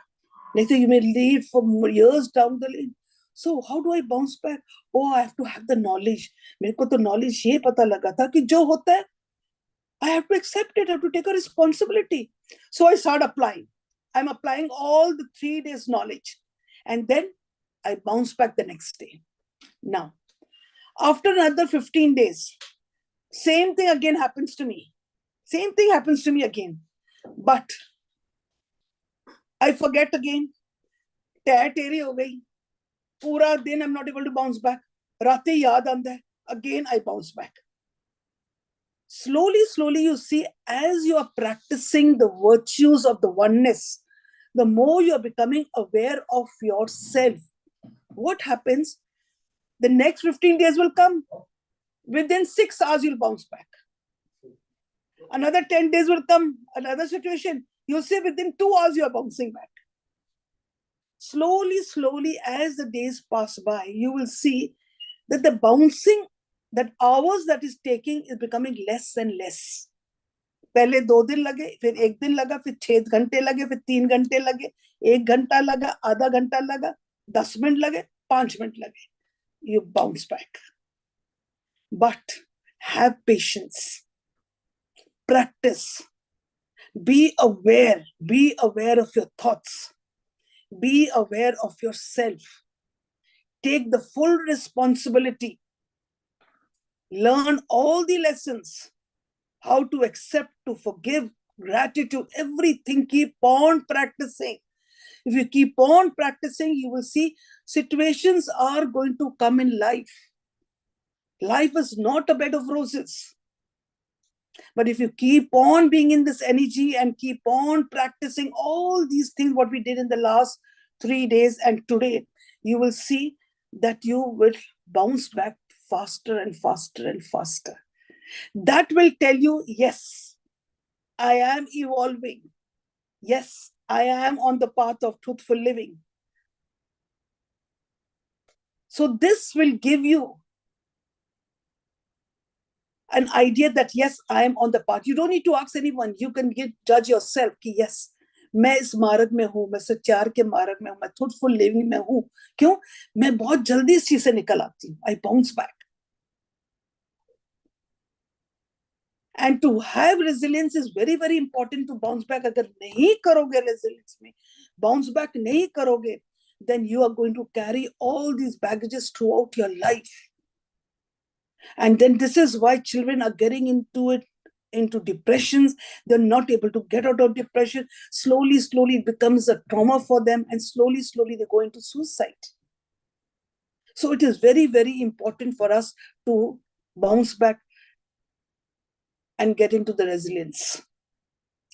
Later you may lead for years down the lane. So how do I bounce back? Oh, I have to have the knowledge. मेरे को तो knowledge ये पता लगा था कि जो होता है, I have to accept it. I have to take a responsibility. So I start applying. I'm applying all the 3 days knowledge. And then I bounce back the next day. Now, after another 15 days, same thing again happens to me. Same thing happens to me again. But I forget again. Teri ho gayi. Pura din I'm not able to bounce back. Rate yaad aanda hai. Again I bounce back. Slowly you see, as you are practicing the virtues of the oneness, the more you are becoming aware of yourself. What happens? The next 15 days will come. Within 6 hours, you'll bounce back. Another 10 days will come. Another situation. You'll see within 2 hours, you are bouncing back. Slowly, as the days pass by, you will see that the bouncing, that hours that is taking is becoming less and less. पहले 2 दिन लगे, फिर 1 दिन लगा, फिर 6 घंटे लगे, फिर 3 घंटे लगे, 1 घंटा लगा, आधा घंटा लगा, 10 मिनट लगे, 5 मिनट लगे. You bounce back. But have patience. Practice. Be aware of your thoughts. Be aware of yourself. Take the full responsibility. Learn all the lessons. How to accept, to forgive, gratitude, everything. Keep on practicing. If you keep on practicing, you will see situations are going to come in life. Life is not a bed of roses. But if you keep on being in this energy and keep on practicing all these things, what we did in the last 3 days and today, you will see that you will bounce back faster and faster and faster. That will tell you, yes, I am evolving. Yes, I am on the path of truthful living. So this will give you an idea that yes, I am on the path. You don't need to ask anyone. You can judge yourself कि yes, मैं इस मार्ग में हूँ, मैं सच्चार के मार्ग में हूँ, मैं truthful living में हूँ. क्यों? मैं बहुत जल्दी इस चीज से निकल आती हूँ. I bounce back. And to have resilience is very, very important to bounce back. अगर नहीं करोगे resilience में, bounce back नहीं करोगे, then you are going to carry all these baggages throughout your life. And then this is why children are getting into depressions. They're not able to get out of depression. Slowly it becomes a trauma for them, and slowly they go into suicide. So it is very, very important for us to bounce back and get into the resilience.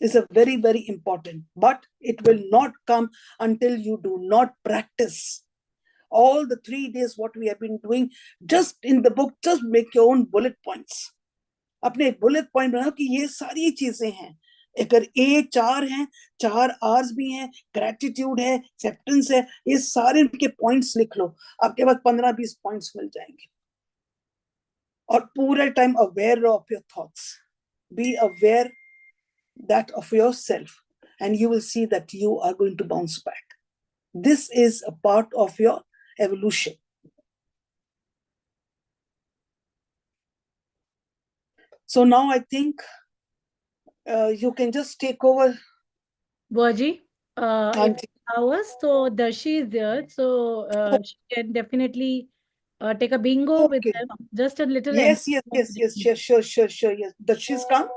It's a very, very important, but it will not come until you do not practice. All the 3 days, what we have been doing, just in the book, just make your own bullet points. अपने एक bullet point बनाओ कि ये सारी चीजें हैं. अगर A 4 हैं, 4 R's भी हैं, gratitude है, acceptance है, ये सारे उनके points लिख लो. आपके पास 15-20 points मिल जाएंगे. और पूरे time aware of your thoughts. Be aware that of yourself, and you will see that you are going to bounce back. This is a part of your evolution. So now I think you can just take over. Baji, if Auntie. hours, so Darshi is there, so she can definitely take a bingo with Okay. them. Just a little. Yes, sure. Yes. Does she's come?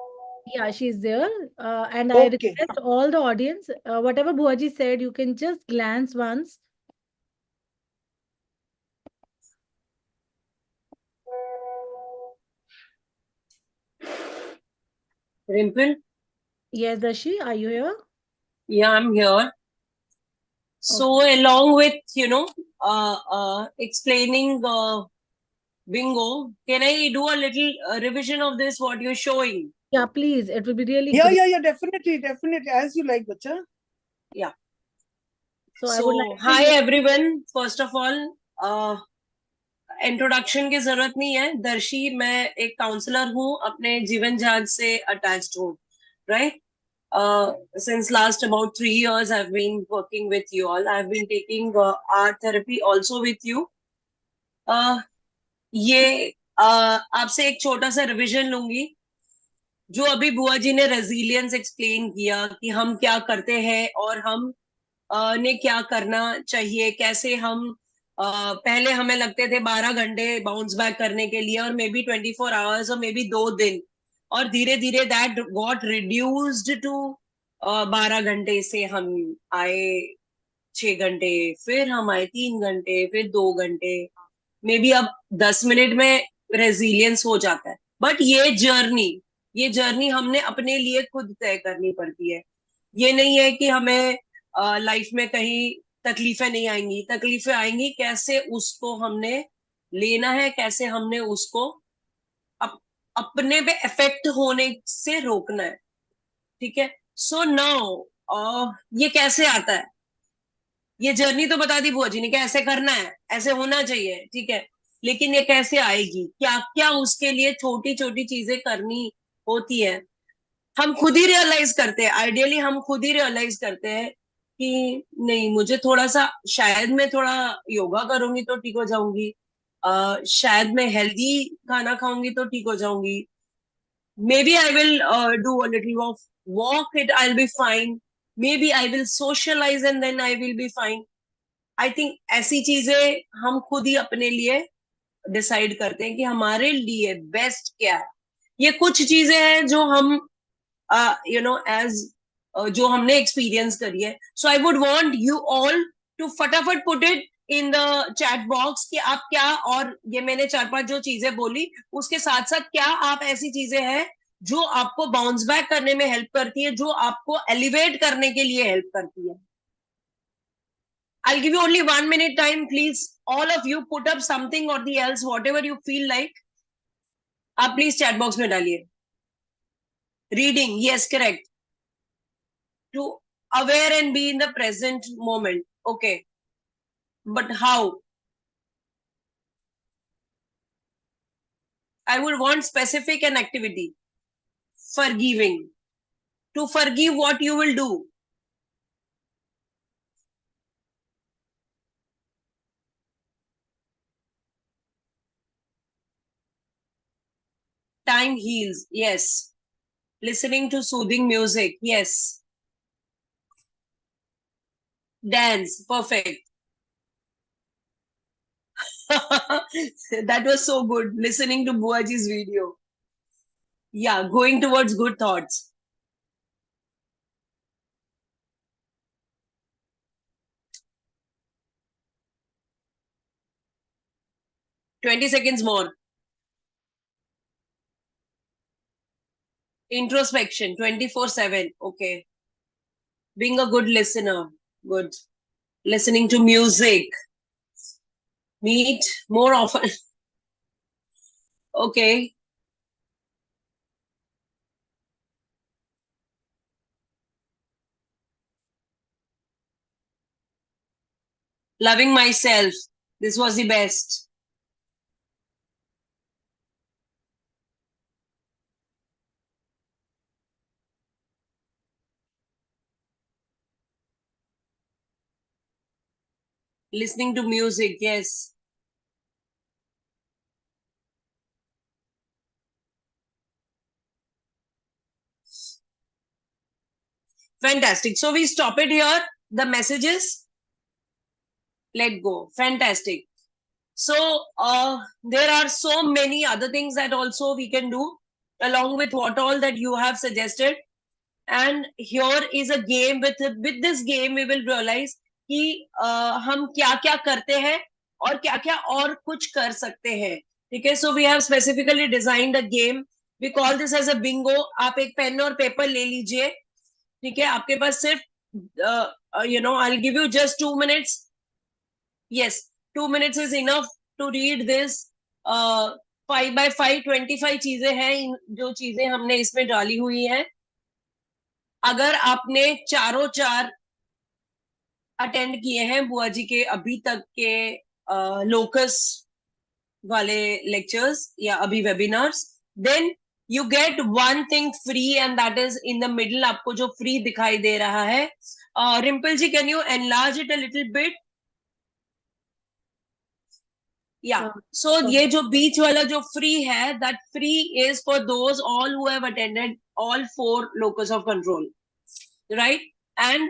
Yeah, she's there. And I Okay. request all the audience, whatever Buaji said, you can just glance once. Rimple? Yes, Darshi, are you here? Yeah, I'm here. So along with, explaining bingo, can I do a little revision of this, what you're showing? Yeah, please. It will be really Yeah, great. definitely. As you like, bacha. Yeah. So I would like hi everyone. First of all, introduction की जरूरत नहीं है दर्शी, मैं एक counsellor हूँ, अपने जीवन जहाज से अटैच्ड हूँ, right? Since last about 3 years I've been working with you all. I've been taking art therapy also with you. ये आपसे एक छोटा सा रिवीजन लूंगी। जो अभी बुआ जी ने रेजिलियंस एक्सप्लेन किया कि हम क्या करते हैं और हम ने क्या करना चाहिए, कैसे हम पहले हमें लगते थे 12 घंटे बाउंस बैक करने के लिए और मे बी 24 आवर्स और मे बी 2 दिन, और धीरे धीरे दैट गॉट रिड्यूस्ड टू 12 घंटे से हम आए 6 घंटे, फिर हम आए 3 घंटे, फिर 2 घंटे, मे बी अब 10 मिनट में रेजिलियंस हो जाता है। बट ये जर्नी हमने अपने लिए खुद तय करनी पड़ती है। ये नहीं है कि हमें लाइफ में कहीं तकलीफें नहीं आएंगी, तकलीफें आएंगी, कैसे उसको हमने लेना है, कैसे हमने उसको अपने पे इफेक्ट होने से रोकना है, ठीक है? सो नाउ ये कैसे आता है, ये जर्नी तो बता दी बुआ जी ने कि ऐसे करना है, ऐसे होना चाहिए, ठीक है, लेकिन ये कैसे आएगी, क्या क्या उसके लिए छोटी छोटी चीजें करनी होती है, हम खुद ही रियलाइज करते हैं। आइडियली हम खुद ही रियलाइज करते हैं कि नहीं, मुझे थोड़ा सा, शायद मैं थोड़ा योगा करूंगी तो ठीक हो जाऊंगी, शायद मैं हेल्दी खाना खाऊंगी तो ठीक हो जाऊंगी, maybe I will do a little of walk, I'll be fine, maybe I will socialize and then I will be fine. I think ऐसी चीजें हम खुद ही अपने लिए डिसाइड करते हैं कि हमारे लिए बेस्ट क्या है। ये कुछ चीजें हैं जो हम एज जो हमने एक्सपीरियंस करी है। So I would want you all to फटाफट put it in the chat box कि आप क्या, और ये मैंने 4-5 जो चीजें बोली उसके साथ साथ क्या आप ऐसी चीजें हैं जो आपको बाउंस बैक करने में हेल्प करती है, जो आपको एलिवेट करने के लिए हेल्प करती है। I'll give you only 1 minute time. Please, all of you put up something or the else, whatever you feel like. आप प्लीज चैट बॉक्स में डालिए। Reading, yes, correct. To aware and be in the present moment. Okay. But how? I would want specific an activity. Forgiving. To forgive what you will do. Time heals. Yes. Listening to soothing music. Yes. Dance. Perfect. That was so good. Listening to Buaji's video. Yeah, going towards good thoughts. Twenty seconds more. Introspection, 24/7. Okay. Being a good listener. Good. Listening to music. Meet more often. Okay. Loving myself. This was the best. Listening to music. Yes. Fantastic. So we stop it here. The messages. Let go. Fantastic. So there are so many other things that also we can do along with what all that you have suggested. And here is a game. With this game we will realize कि हम क्या क्या करते हैं और क्या क्या और कुछ कर सकते हैं, ठीक है? So we have specifically designed a game. We call this as a bingo. आप एक पेन और पेपर ले लीजिए, ठीक है? आपके पास सिर्फ I'll give you just 2 minutes. Yes, 2 minutes is enough to read this. 5x5 25 चीजें हैं जो चीजें हमने इसमें डाली हुई हैं। अगर आपने चारों चार अटेंड किए हैं बुआ जी के अभी तक के लोकस वाले lectures या अभी webinars, then you get one thing free and that is in the middle. आपको जो free दिखाई दे रहा है, Rimple ji, can you enlarge it a little bit? Yeah. So ये जो बीच वाला जो free है, that free is for those all who have attended all 4 locus of control, right? And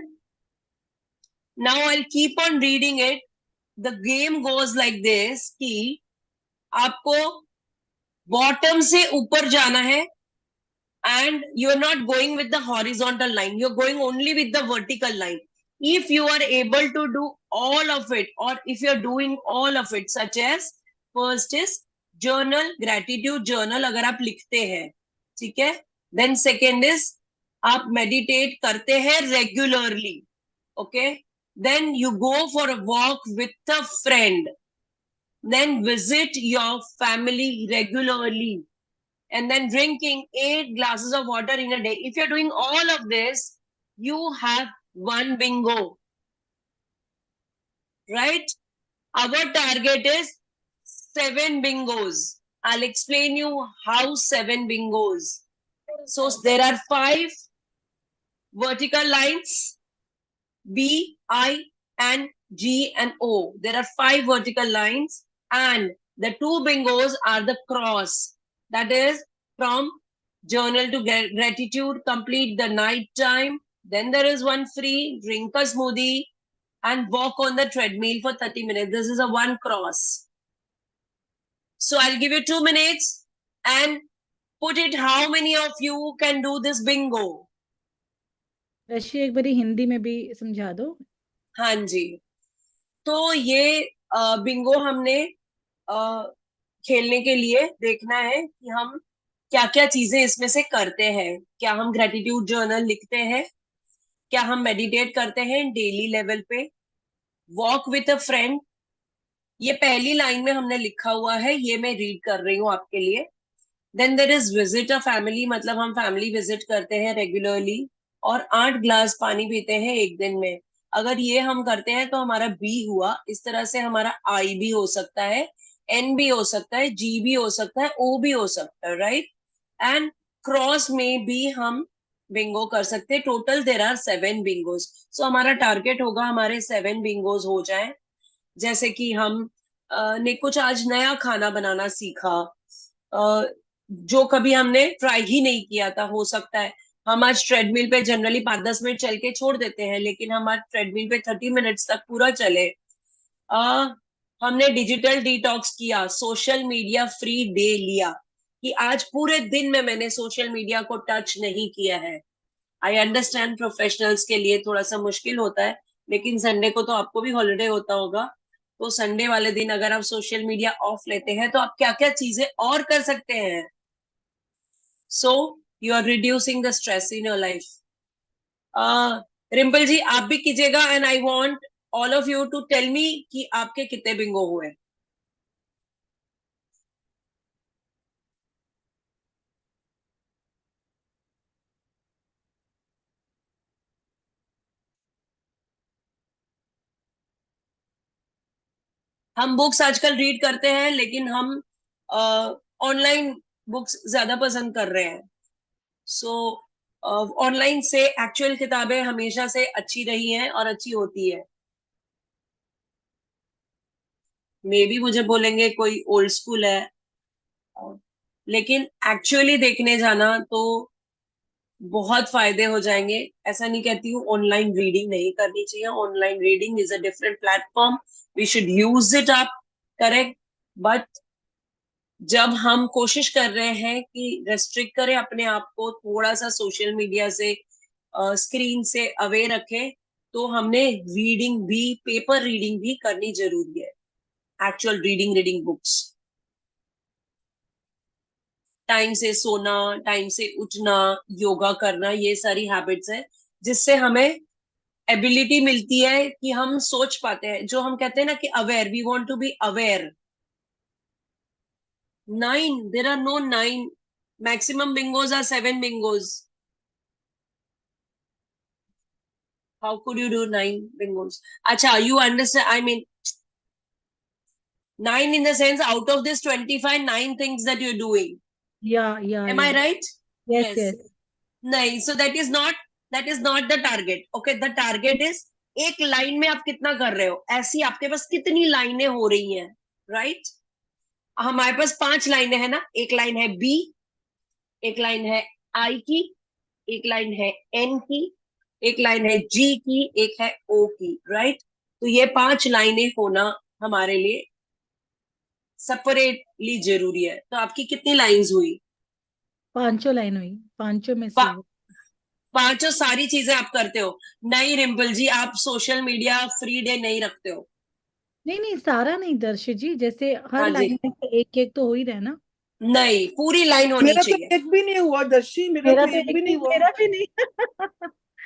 now I'll keep on reading it. The game goes like this कि आपको bottom से ऊपर जाना है, and you're not going with the horizontal line, you're going only with the vertical line. If you are able to do all of it, or if you're doing all of it, such as first is journal, gratitude journal अगर आप लिखते हैं, ठीक है, then second is आप meditate करते हैं regularly, okay, then you go for a walk with a friend, then visit your family regularly, and then drinking 8 glasses of water in a day. If you're doing all of this, you have one bingo, right? Our target is 7 bingos. I'll explain you how 7 bingos. So there are 5 vertical lines, B, I, and G, and O. There are 5 vertical lines, and the 2 bingos are the cross. That is from journal to gratitude, complete the night time. Then there is one free, drink a smoothie, and walk on the treadmill for 30 minutes. This is a 1 cross. So I'll give you 2 minutes and put it how many of you can do this bingo. रशी एक बारी हिंदी में भी समझा दो. हाँ जी, तो ये बिंगो हमने खेलने के लिए देखना है कि हम क्या क्या चीजें इसमें से करते हैं. क्या हम ग्रेटिट्यूड जर्नल लिखते हैं, क्या हम मेडिटेट करते हैं डेली लेवल पे, वॉक विथ अ फ्रेंड, ये पहली लाइन में हमने लिखा हुआ है, ये मैं रीड कर रही हूँ आपके लिए. Then there is visit a family, मतलब हम फैमिली विजिट करते हैं रेगुलरली, और 8 ग्लास पानी पीते हैं एक दिन में. अगर ये हम करते हैं तो हमारा बी हुआ. इस तरह से हमारा आई भी हो सकता है, एन भी हो सकता है, जी भी हो सकता है, ओ भी हो सकता है, राइट? एंड क्रॉस में भी हम बिंगो कर सकते हैं. Total there are 7 बिंगोज. सो हमारा टारगेट होगा हमारे 7 बिंगोज हो जाए. जैसे कि हम ने कुछ आज नया खाना बनाना सीखा, जो कभी हमने ट्राई ही नहीं किया था. हो सकता है हम आज ट्रेडमिल पे जनरली 5-10 मिनट चल के छोड़ देते हैं, लेकिन हम आज ट्रेडमिल पे 30 मिनट्स तक पूरा चले. हमने डिजिटल डिटॉक्स किया, सोशल मीडिया फ्री डे लिया, कि आज पूरे दिन में मैंने सोशल मीडिया को टच नहीं किया है. आई अंडरस्टैंड प्रोफेशनल्स के लिए थोड़ा सा मुश्किल होता है, लेकिन संडे को तो आपको भी हॉलिडे होता होगा. तो संडे वाले दिन अगर आप सोशल मीडिया ऑफ लेते हैं तो आप क्या क्या चीजें और कर सकते हैं. So you are reducing the stress in your life. Rimpal ji आप भी कीजिएगा, and I want all of you to tell me कि आपके कितने बिंगो हुए. हम बुक्स आजकल रीड करते हैं, लेकिन हम ऑनलाइन बुक्स ज्यादा पसंद कर रहे हैं. सो ऑनलाइन से एक्चुअल किताबें हमेशा से अच्छी रही हैं और अच्छी होती है. मे बी मुझे बोलेंगे कोई ओल्ड स्कूल है, लेकिन एक्चुअली देखने जाना तो बहुत फायदे हो जाएंगे. ऐसा नहीं कहती हूँ ऑनलाइन रीडिंग नहीं करनी चाहिए. Online reading is a different platform, we should use it up, correct. But जब हम कोशिश कर रहे हैं कि रेस्ट्रिक्ट करें अपने आप को, थोड़ा सा सोशल मीडिया से, स्क्रीन से अवे रखें, तो हमने रीडिंग भी, पेपर रीडिंग भी करनी जरूरी है. Actual reading books. टाइम से सोना, टाइम से उठना, योगा करना, ये सारी हैबिट्स है जिससे हमें एबिलिटी मिलती है कि हम सोच पाते हैं. जो हम कहते हैं ना कि aware, we want to be aware. 9, there are no 9. Maximum bingos are 7 bingos. How could you do 9 bingos? Acha, you understand? I mean, 9 in the sense, out of this 25, 9 things that you're doing. Yeah, Am I right? Yes, yes. नहीं, so that is not the target. Okay, the target is एक line में आप कितना कर रहे हो, ऐसी आपके पास कितनी लाइनें हो रही हैं, right? हमारे पास 5 लाइनें हैं ना, एक लाइन है B, एक लाइन है I की, एक लाइन है N की, एक लाइन है G की, एक है O की, right? तो ये 5 लाइनें होना हमारे लिए सेपरेटली जरूरी है. तो आपकी कितनी लाइंस हुई? 5 लाइन हुई, 5 में से पा- पांचों सारी चीजें आप करते हो? नहीं रिम्पल जी, आप सोशल मीडिया फ्री डे नहीं रखते हो? नहीं नहीं, सारा नहीं दर्शी जी, जैसे हर हाँ जी. लाइन में से एक एक तो हो ही रहा है ना। नहीं, पूरी लाइन होनी मेरा तो चाहिए. एक भी नहीं हुआ दर्शी, मेरा मेरा तो तो एक भी नहीं हुआ. मेरा भी नहीं।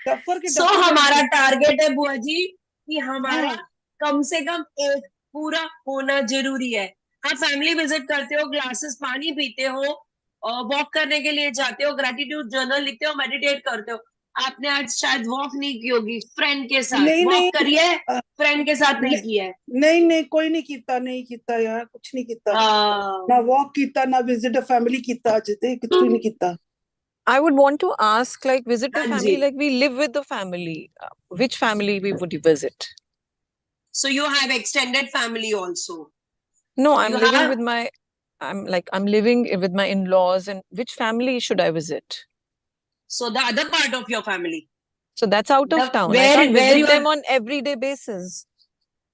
डफर के सो डफर हमारा टारगेट है बुआ जी कि हमारा हाँ. कम से कम एक पूरा होना जरूरी है. आप फैमिली विजिट करते हो, ग्लासेस पानी पीते हो, वॉक करने के लिए जाते हो, ग्रेटिट्यूड जर्नल लिखते हो, मेडिटेट करते हो. आपने आज शायद वॉक नहीं की होगी फ्रेंड के साथ. नहीं वॉक नहीं करिए, अ, फ्रेंड के साथ नहीं नहीं किया है. नहीं नहीं, कोई नहीं कीता यार, कुछ नहीं कीता. हाँ. ना वॉक कीता, ना विजिट फैमिली कीता, अज ते कुछ भी नहीं कीता. I would want to ask, like, visit a हाँ family, ji. like we live with the family. Which family would you visit? So you have extended family also. No, I'm You living have. with my, I'm living with my in-laws, and which family should I visit? So the other part of your family. So that's out of The town. I can't where you visit them are. on everyday basis.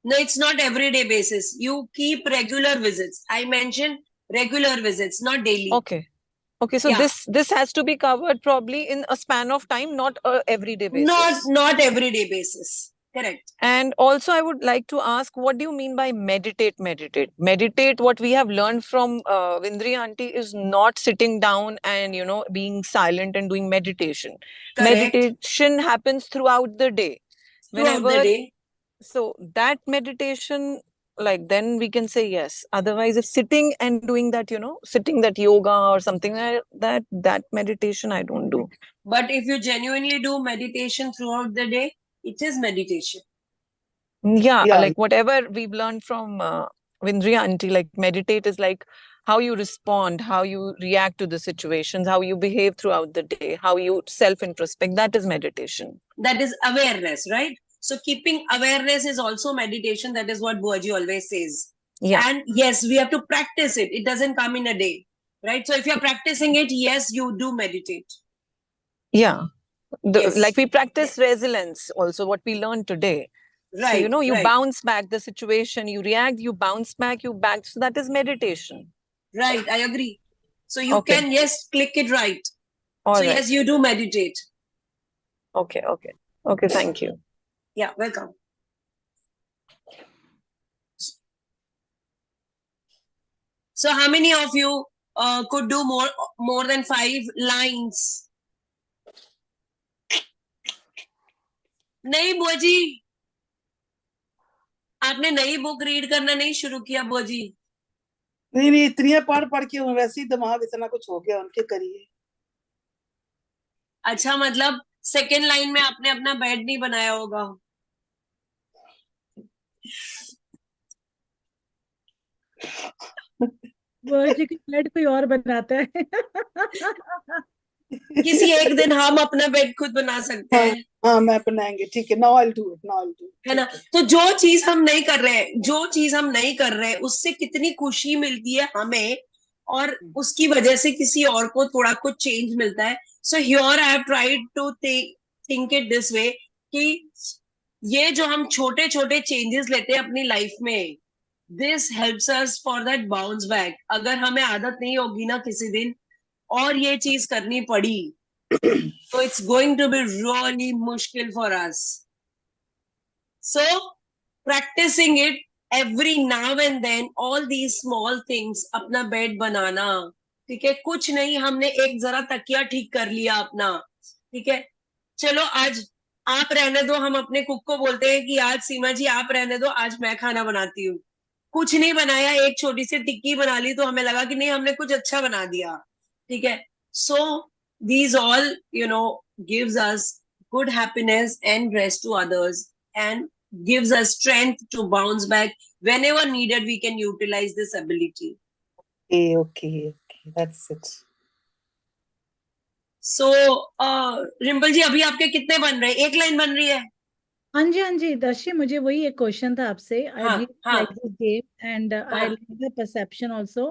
No, it's not everyday basis. You keep regular visits. I mentioned regular visits, not daily. Okay. Okay, so Yeah. this has to be covered probably in a span of time, not a everyday basis. Not everyday basis. Correct. And also, I would like to ask, what do you mean by meditate? Meditate, what we have learned from Vindri auntie is not sitting down and, being silent and doing meditation. Correct. Meditation happens throughout the day. Throughout the day. So that meditation, like, then we can say yes. Otherwise, if sitting and doing that, sitting that yoga or something like that meditation, I don't do. But if you genuinely do meditation throughout the day, it is meditation. Yeah, Yeah. like whatever we've learned from Vindriya auntie, like meditate is like how you respond, how you react to the situations, how you behave throughout the day, how you self-introspect. That is meditation. That is awareness, right? So keeping awareness is also meditation. That is what Buaji always says. Yeah. And yes, we have to practice it. It doesn't come in a day, right? So if you're practicing it, yes, you do meditate. Yeah. Yes. Like we practice resilience also, what we learned today. Right. So, you right. bounce back the situation, you react, you bounce back, you back. So that is meditation. Right, I agree. So you Okay. can, yes, click it right. All so right. yes, you do meditate. Okay, okay. Okay, thank you. Yeah, welcome. So how many of you could do more than 5 lines? नहीं बुआ जी, आपने नई book read करना नहीं शुरू किया बुआ जी? नहीं, इतनी पढ़ के वैसे ही दिमाग इतना कुछ हो गया, उनके करिए. अच्छा, मतलब सेकेंड लाइन में आपने अपना बेड नहीं बनाया होगा. वो जी की बेड कोई और बनाता है। किसी एक दिन हम अपना बेड खुद बना सकते हैं. हाँ, मैं बनाएंगे, ठीक है. Now I will do it. है ना? तो जो चीज हम नहीं कर रहे हैं, उससे कितनी खुशी मिलती है हमें, और उसकी वजह से किसी और को थोड़ा कुछ चेंज मिलता है. So here I have tried to think it this way कि ये जो हम छोटे छोटे चेंजेस लेते हैं अपनी लाइफ में, this helps us for that bounce back. अगर हमें आदत नहीं होगी ना किसी दिन और ये चीज करनी पड़ी, तो it's going to be really मुश्किल for us. So practicing it every now and then, all these small things, अपना बेड बनाना, ठीक है, कुछ नहीं, हमने एक जरा तकिया ठीक कर लिया अपना, ठीक है, चलो आज आप रहने दो, हम अपने कुक को बोलते हैं कि आज सीमा जी आप रहने दो, आज मैं खाना बनाती हूँ. कुछ नहीं बनाया, एक छोटी सी टिक्की बना ली, तो हमें लगा कि नहीं हमने कुछ अच्छा बना दिया, ठीक है. So these all, gives us good happiness and rest to others, and gives us strength to bounce back whenever needed, we can utilize this ability. Okay. That's it. So, Rimple जी, अभी आपके कितने बन रहे हैं? एक लाइन बन रही है? हाँ जी दर्शी, मुझे वही एक क्वेश्चन था आपसे. आई हाँ, रियली हाँ, like this game and I हाँ, लाइक द परसेप्शन आल्सो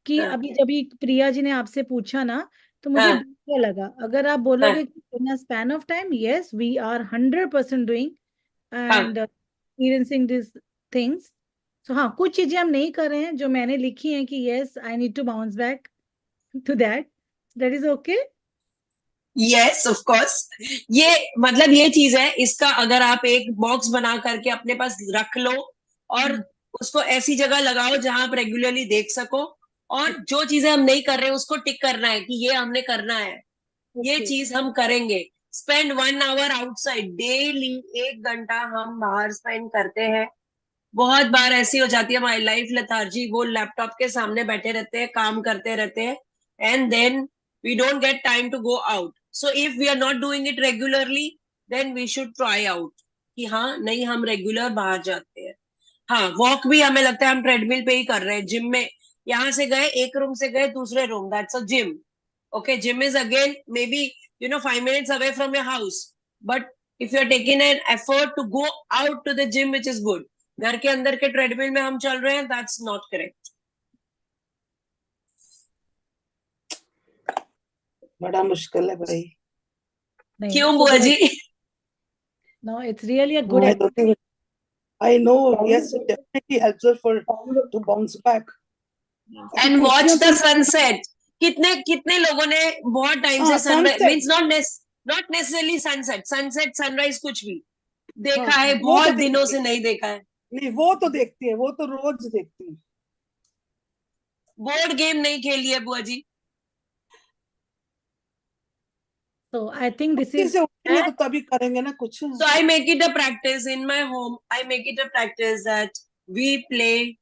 कि हाँ, अभी जब ये प्रिया जी ने आपसे पूछा ना, तो मुझे हाँ, क्या लगा, अगर आप हाँ, बोलोगे कि in a span of time, yes we are 100% doing हाँ. And experiencing this things. So हाँ, कुछ चीजें हम नहीं कर रहे हैं जो मैंने लिखी हैं कि yes I need to bounce back to that is okay. Yes, of course. ये मतलब ये चीज है, इसका अगर आप एक बॉक्स बना करके अपने पास रख लो और उसको ऐसी जगह लगाओ जहां आप रेगुलरली देख सको, और जो चीजें हम नहीं कर रहे हैं उसको टिक करना है कि ये हमने करना है, ये चीज हम करेंगे. Spend 1 hour outside daily. 1 घंटा हम बाहर स्पेंड करते हैं. बहुत बार ऐसी हो जाती है हमारी लाइफ लेथार्जी, वो लैपटॉप के सामने बैठे रहते हैं, काम करते रहते हैं, and then we don't get time to go out. So if we are not doing it regularly, then we should try out कि हाँ नहीं, हम रेगुलर बाहर जाते हैं. हाँ, वॉक भी हमें लगता है हम ट्रेडमिल पे ही कर रहे हैं. जिम में यहाँ से गए, एक रूम से गए दूसरे room, that's a gym. Okay, gym is again maybe 5 minutes away from your house, but if you are taking an effort to go out to the gym, which is good. घर के अंदर के treadmill में हम चल रहे हैं, that's not correct. बड़ा मुश्किल है भाई. क्यों बुआ जी? No, it's really a good I don't think. I know. Yes, it definitely helps us to bounce back. And watch the sunset. कितने लोगों ने बहुत टाइम से sunrise means not necessarily sunset sunrise कुछ भी देखा है, बहुत दिनों से नहीं देखा है. नहीं, वो तो देखती है, वो तो रोज देखती है. बोर्ड गेम नहीं खेली है बुआ जी. So I think this is उठेंगे तो तभी करेंगे ना कुछ. So I make it a practice in my home. I make it a practice that we play,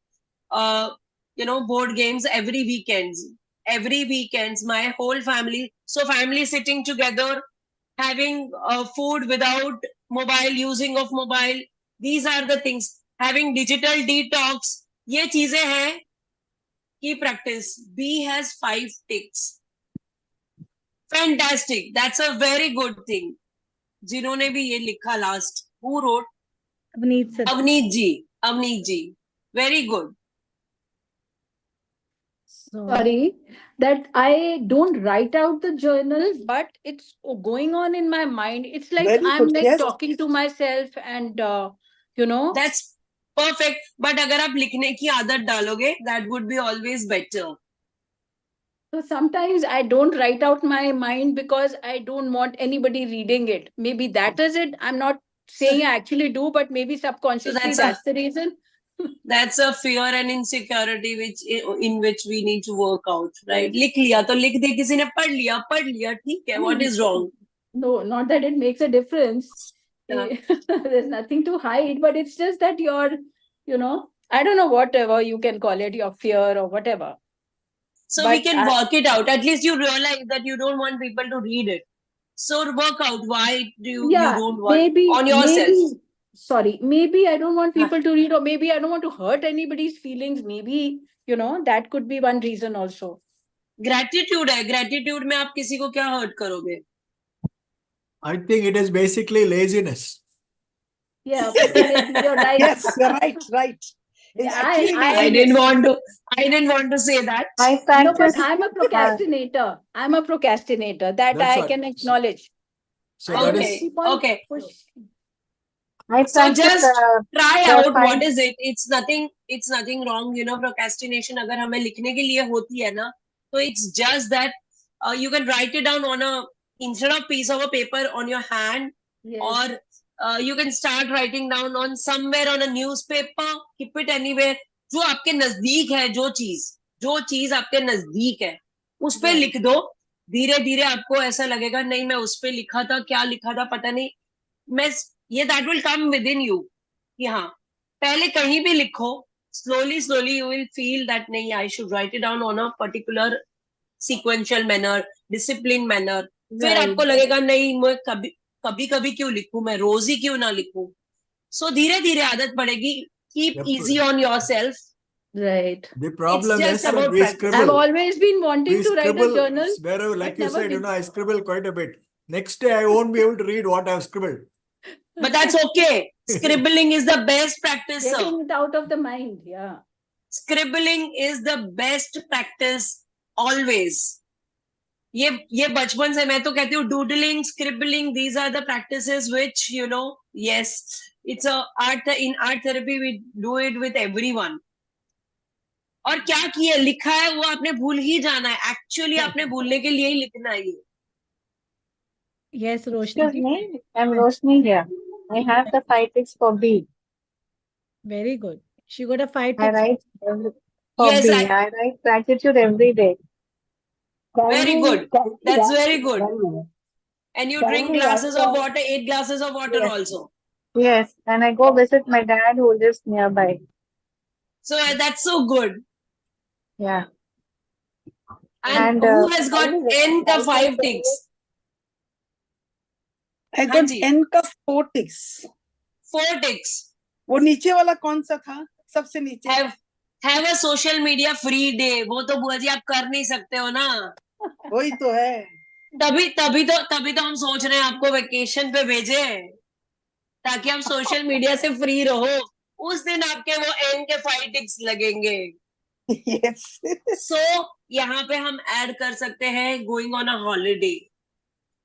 board games every weekends. Every weekends, my whole family. So family sitting together, having food without mobile, using of mobile. These are the things. Having digital detox. ये चीजें हैं की practice. B has 5 ticks. Fantastic. That's a very good thing. जिन्होंने भी ये लिखा last, who wrote? Avneet ji, very good. Sorry that I don't write out the journal, but it's going on in my mind. It's like Very I'm good, like yes. talking to myself, and That's perfect. But अगर आप लिखने की आदत डालोगे, that would be always better. So sometimes I don't write out my mind because I don't want anybody reading it. Maybe that is it. I'm not saying I actually do, but maybe subconsciously that's the reason. That's a fear and insecurity in which we need to work out, right? लिख लिया तो लिख दे, किसी ने पढ़ लिया, ठीक है. What is wrong? No, not that it makes a difference. There's nothing to hide, but it's just that your, I don't know, whatever you can call it, your fear or whatever. So we can work it out. At least you realize that you don't want people to read it. So work out why you don't want on yourself. Maybe I don't want people to read, or maybe I don't want to hurt anybody's feelings. Maybe, that could be one reason also. Gratitude है. Gratitude में आप किसी को क्या hurt करोगे? I think it is basically laziness. Yeah, you're right. Yes, right. Yeah, I didn't want to say that. No, but I'm a procrastinator. That That's I what- can acknowledge. So that is Okay. So just try out what is it. It's nothing wrong. Procrastination अगर हमें लिखने के लिए होती है ना, so it's just that you can write it down instead of piece of a paper on your hand, or you can start writing down on somewhere on a newspaper. Keep it anywhere. जो आपके नजदीक है, जो चीज आपके नजदीक है, उस पे लिख दो. धीरे धीरे आपको ऐसा लगेगा, नहीं मैं उस पे लिखा था, क्या लिखा था पता नहीं. that will come within you. कि हाँ, पहले कहीं भी लिखो. Slowly you will feel that नहीं, I should write it down on a particular sequential manner, disciplined manner. फिर आपको लगेगा नहीं, मैं कभी क्यों लिखूं, मैं रोज ही क्यों ना लिखूं. So धीरे धीरे आदत पड़ेगी. keep Yep. easy on yourself. Right. The problem just is that about we practice. scribble. I've always been wanting We to write a scribble journal. wherever, like but you never said, did. I scribble quite a bit. Next day, I won't be able to read what I've scribbled. But that's okay. Scribbling is the best practice, sir. Getting it out of the mind. Yeah. Scribbling is the best practice always. ये बचपन से मैं तो कहती हूँ doodling, scribbling, these are the practices which, you know, yes, it's a art. In art therapy we do it with everyone. और क्या किया लिखा है वो आपने भूल ही जाना है. Actually आपने भूलने के लिए ही लिखना है ये. Yes, Roshni. Excuse me, I'm Roshni here. I have the 5 ticks for B. Very good. She got a 5 I ticks. write for Yes, B. I write gratitude every day. very good. That's very good. 1 minute. And you Can drink we glasses write of down- water, 8 glasses of water Yes. also. Yes, and I go visit my dad who lives nearby. So that's so good. Yeah. And And, who has got can we N ka write 5 down ticks? I हाँ got जी. N का 4 ticks. 4 ticks. वो नीचे वाला कौन सा था? सबसे नीचे. Have a social media free day. वो तो बुआ जी आप कर नहीं सकते हो ना. वही तो है. तभी तो हम सोच रहे हैं आपको वेकेशन पे भेजे ताकि आप सोशल मीडिया से फ्री रहो. उस दिन आपके वो N के 5 ticks लगेंगे. Yes. So यहाँ पे हम ऐड कर सकते हैं going on a holiday.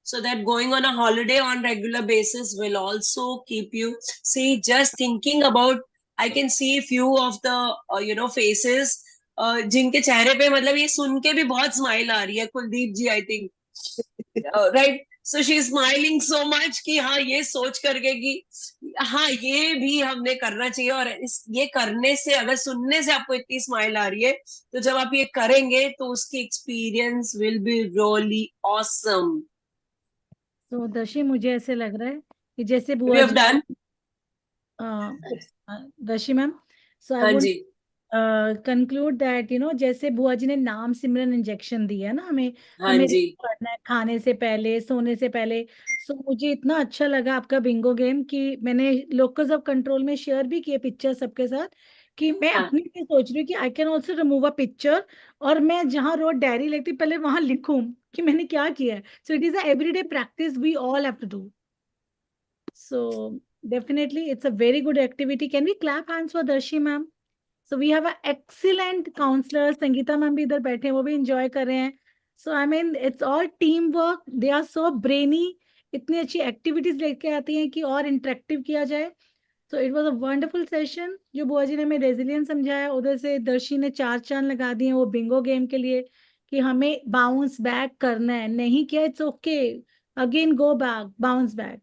So that going on a holiday on regular basis will also keep you. See, just thinking about, I can see few of the faces जिनके चेहरे पे मतलब ये सुन के भी बहुत स्माइल आ रही है. कुलदीप जी I think right. So she is smiling so much कि हाँ ये सोच करके कि हाँ ये भी हमने करना चाहिए. और ये करने से अगर सुनने से आपको इतनी स्माइल आ रही है तो जब आप ये करेंगे तो उसकी experience will be really awesome. तो दर्शी मुझे ऐसे लग रहा है कि जैसे We बुआ have जी done. दर्शी मैम, सो आई हाँ वांट जी. कंक्लूड दैट जैसे बुआ जी ने नाम सिमरन इंजेक्शन दिया ना हमें हाँ हमें जी. करना है खाने से पहले सोने से पहले. सो मुझे इतना अच्छा लगा आपका बिंगो गेम कि मैंने लोकस ऑफ कंट्रोल में शेयर भी किए पिक्चर सबके साथ कि मैं हाँ. अपने लिए सोच रही हूँ कि I can also remove a picture और मैं जहाँ रोज डायरी लिखती पहले वहां लिखूं कि मैंने क्या किया है. So it is a everyday practice we all have to do. So definitely it's a very good activity. Can we clap hands for Darshi ma'am? So we have an excellent counselor. Sangeeta ma'am भी इधर बैठे हैं, वो भी enjoy कर रहे हैं. So I mean it's all teamwork. They are so brainy. इतनी अच्छी activities लेके आती हैं कि और interactive किया जाए. So it was a wonderful session. जो बुआ जी ने हमें resilience समझाया, उधर से दर्शी ने 4 चांद लगा दिए वो bingo game के लिए कि हमें bounce back करना है. नहीं किया it's okay. Again go back, bounce back.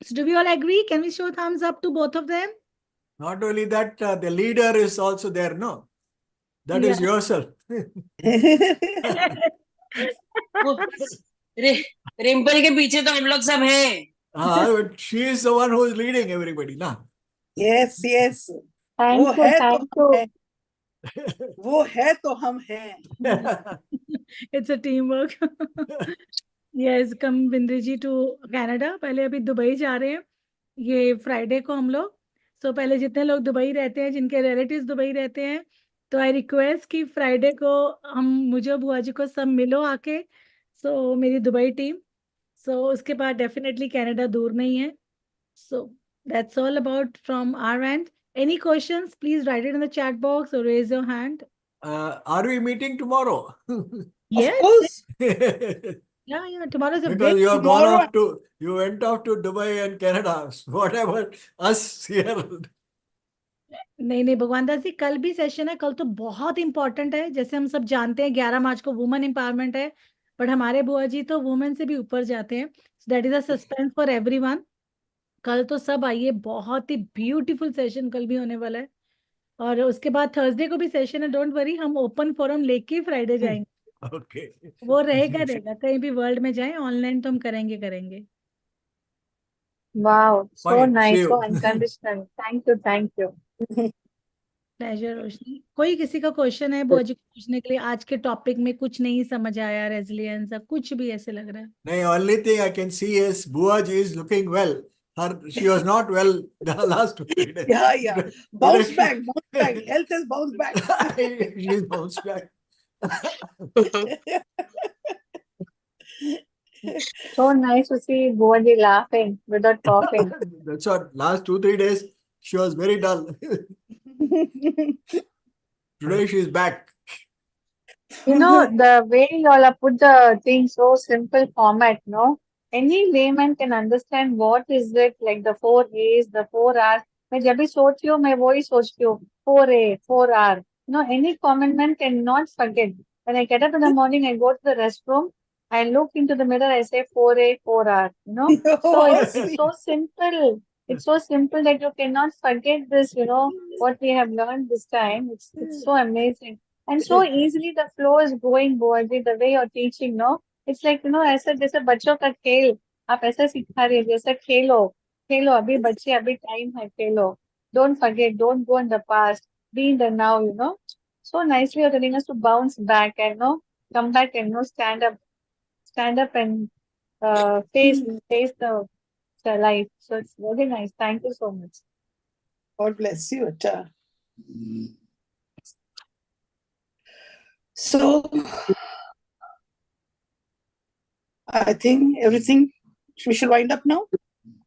So do we all agree? Can we show thumbs up to both of them? Not only that, the leader is also there, no? That is yourself. Rimple के पीछे तो हम लोग सब हैं. But she is the one who is leading everybody, na? Yes, yes. Thank वो you, है तो thank हम you. हैं. वो है तो हम हैं. It's a teamwork. Yes, come Bindri ji to Canada. पहले अभी दुबई जा रहे हैं. ये फ्राइडे को हम लोग. So पहले जितने लोग दुबई रहते हैं, जिनके रिलेटिव्स दुबई रहते हैं, तो आई रिक्वेस्ट कि फ्राइडे को हम मुझे बुआ जी को सब मिलो आके. So मेरी दुबई टीम. So उसके बाद डेफिनेटली कनाडा दूर नहीं है. So that's all about from our end. Any questions? Please write it in the chat box or raise your hand. Are we meeting tomorrow? Yes. Of course. Yeah. Tomorrow's a Because big. you have gone Tomorrow- off to, you went off to Dubai and Canada. Whatever us here. नहीं भगवान दास जी, कल भी session है. कल तो बहुत important है. जैसे हम सब जानते हैं 11 मार्च को वुमेन एम्पावरमेंट है, बट हमारे बुआ जी तो वुमेन से भी ऊपर जाते हैं. So that is a suspense for everyone. कल तो सब आइए, बहुत ही ब्यूटीफुल सेशन कल भी होने वाला है. और उसके बाद थर्सडे को भी सेशन है. डोंट वरी, हम ओपन फोरम लेके फ्राइडे जाएंगे. Okay. वो रहेगा कहीं भी वर्ल्ड में जाए. ऑनलाइन तो हम करेंगे. Wow, so Fine, see nice, so you. unconditional. Thank you, thank you. Pleasure Roshni. कोई किसी का क्वेश्चन है बुआ जी को पूछने के लिए? आज के टॉपिक में कुछ नहीं समझ आया, रेजिलियंस कुछ भी ऐसे लग रहा है? The only thing I can see is Buaji is looking well. She was not well the last 2 3 days. Yeah. Bounce back. Health has bounced back. She's bounced back. So nice to see Bhuvanji laughing without coughing. That's what, last 2 3 days, she was very dull. Today she's back. You know, the way you all have put the thing so simple format, no? Any layman can understand what is it, like the 4 A's, the 4 R's. मैं जब भी सोचती हूँ मैं वही सोचती हूँ 4A, 4R. You know, any common man cannot forget. When I get up in the morning, I go to the restroom, I look into the mirror, I say 4A, 4R. You know, so it's so simple. It's so simple that you cannot forget this. You know what we have learned this time. It's so amazing. And so easily the flow is going, Boaji, the way you're teaching, no? It's like, you know, ऐसा जैसे बच्चों का खेल, आप ऐसा सिखा रहे हैं, जैसे खेलो, खेलो, अभी बच्चे, अभी टाइम है, खेलो. Don't forget, don't go in the past, be in the now, you know. So nicely you're telling us to bounce back and, no, come back and, no, stand up and face the life. So it's very nice. Thank you so much. God bless you, Acha. So, I think everything, we should wind up now.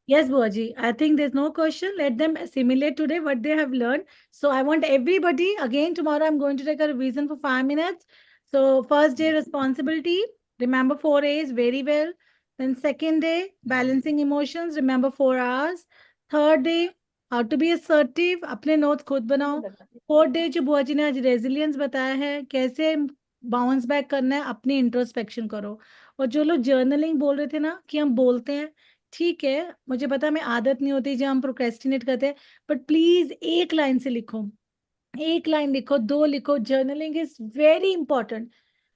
Yes, Buaji. I think there's no question. Let them assimilate today what they have learned. So I want everybody, again, tomorrow I'm going to take a revision for 5 minutes. So first day, responsibility. Remember 4 A's very well. Then second day, balancing emotions. Remember 4 R's. Third day, how to be assertive. अपने notes खुद बनाओ. Fourth day, जो बुआ जी ने आज resilience बताया है, कैसे bounce back करना है, अपनी introspection करो. और जो लोग journaling बोल रहे थे ना कि हम बोलते हैं, ठीक है, मुझे पता है मैं आदत नहीं होती जब हम प्रोक्रेस्टिनेट करते हैं, बट प्लीज एक लाइन से लिखो, एक लाइन लिखो, 2 लिखो. Journaling is very important.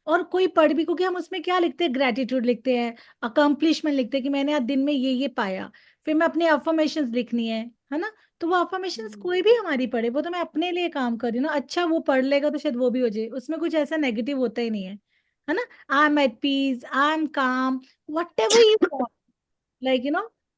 और कोई पढ़ भी, क्योंकि हम उसमें क्या लिखते हैं, ग्रेटिट्यूड लिखते हैं, अकम्पलिशमेंट लिखते हैं कि मैंने आज दिन में ये पाया. फिर मैं अपनी अफर्मेशंस लिखनी है ना. तो वो अफर्मेशंस कोई भी हमारी पढ़े, वो तो मैं अपने लिए काम कर रही हूँ ना. अच्छा वो पढ़ लेगा तो शायद वो भी हो जाए, उसमें कुछ ऐसा नेगेटिव होता ही नहीं है ना. I am at peace, I am calm, whatever you want, like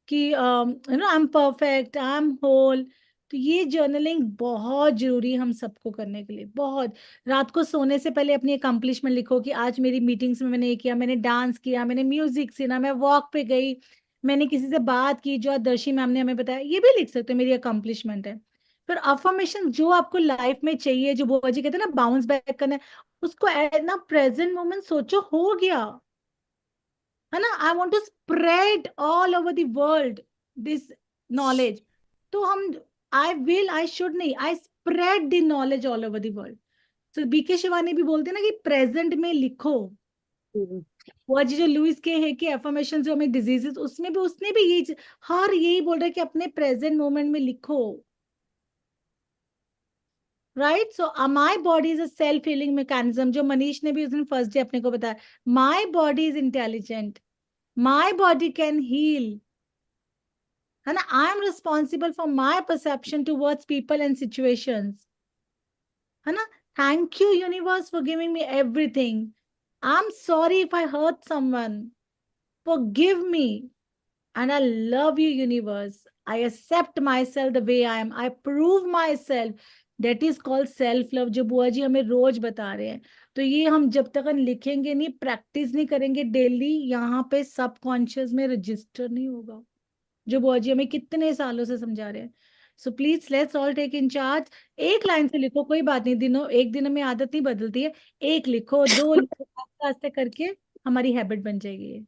कि I am perfect, I am whole. तो ये जर्नलिंग बहुत जरूरी है हम सबको करने के लिए, बहुत. रात को सोने से पहले अपनी अकम्पलिशमेंट लिखो कि आज मेरी मीटिंग्स में मैंने ये किया, मैंने डांस किया, मैंने म्यूजिक सुना, मैं वॉक पे गई, मैंने किसी से बात की जो दर्शी मैम ने हमें बताया. ये भी लिख सकते हो, मेरी अकम्पलिशमेंट है. फिर अफर्मेशन जो आपको लाइफ में चाहिए, जो बुआ जी कहते हैं ना बाउंस बैक करना है, उसको ना प्रेजेंट मोमेंट सोचो, हो गया है ना. I want to spread all over the world this knowledge. तो हम आई शुड नहीं, I spread the knowledge all over the world. So BK Shivani भी बोलते हैं ना कि प्रेजेंट में लिखो. वो जो लुइस के है कि एफर्मेशन जो हमें डिजीजेस, उसमें भी उसने भी यही हर यही बोल रहा है कि अपने प्रेजेंट मोमेंट में लिखो. Right. So my body is a self healing mechanism, जो मनीष ने भी उस दिन फर्स्ट डे अपने को बताया. My body is intelligent, my body can heal, and I am responsible for my perception towards people and situations, है ना. Thank you universe for giving me everything. I'm sorry if I hurt someone, forgive me, and I love you universe. I accept myself the way I am, I prove myself. That is called self love, जो बुआ जी हमें रोज बता रहे हैं. तो ये हम जब तक लिखेंगे नहीं, प्रैक्टिस नहीं करेंगे डेली, यहाँ पे सबकॉन्शियस में रजिस्टर नहीं होगा, जो बुआ जी हमें कितने सालों से समझा रहे हैं. So please let's all take in charge. एक लाइन से लिखो, कोई बात नहीं, एक दिन में आदत नहीं बदलती है. एक लिखो, 2 लिखो, आस्ते आस्ते करके हमारी हैबिट बन जाएगी.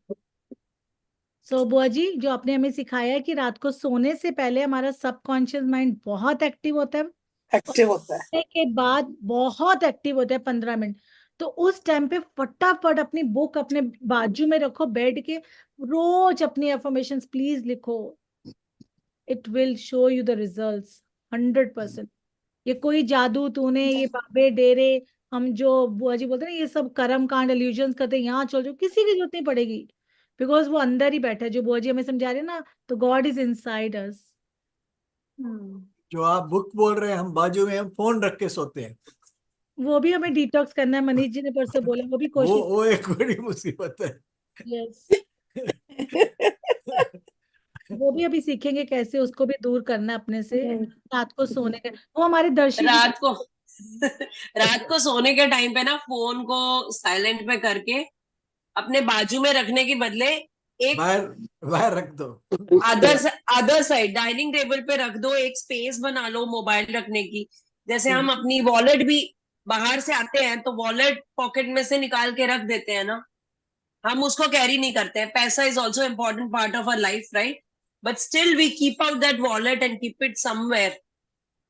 सो बुआ जी, जो आपने हमें सिखाया है कि रात को सोने से पहले हमारा सबकॉन्शियस माइंड बहुत एक्टिव होता है, एक्टिव होता है, सोने के बाद बहुत एक्टिव होता है 15 मिनट. तो उस टाइम पे फटाफट अपनी बुक अपने बाजू में रखो बेड के, रोज अपनी अफर्मेशंस प्लीज लिखो. It will show you the results 100%. ये कोई जादू तूने, ये बाबे डेरे, हम जो बुआ जी बोलते हैं ना ये सब कर्म कांड इल्यूजन्स करते हैं, यहाँ चल जाओ, किसी की जरूरत नहीं पड़ेगी. बिकॉज वो अंदर ही बैठा है, जो बुआ जी हमें समझा रहे हैं ना, तो गॉड इज इनसाइड अस. जो आप बुक बोल रहे हैं, हम बाजू में हम फोन रख के सोते हैं. वो भी हमें डिटॉक्स करना है, मनीष जी ने परसों बोला, वो भी कोशिश. वो एक बड़ी मुसीबत है. यस. वो भी अभी सीखेंगे कैसे उसको भी दूर करना अपने से, रात को सोने के। वो हमारे दर्शी जी रात को रात को सोने के टाइम पे ना फोन को साइलेंट में करके अपने बाजू में रखने के बदले एक बाहर बाहर रख दो। अदर साइड डाइनिंग टेबल पे रख दो, एक स्पेस बना लो मोबाइल रखने की। जैसे हम अपनी वॉलेट भी बाहर से आते हैं तो वॉलेट पॉकेट में से निकाल के रख देते हैं ना, हम उसको कैरी नहीं करते हैं। पैसा is also important part of our life, right? But still we keep out that wallet and keep it somewhere.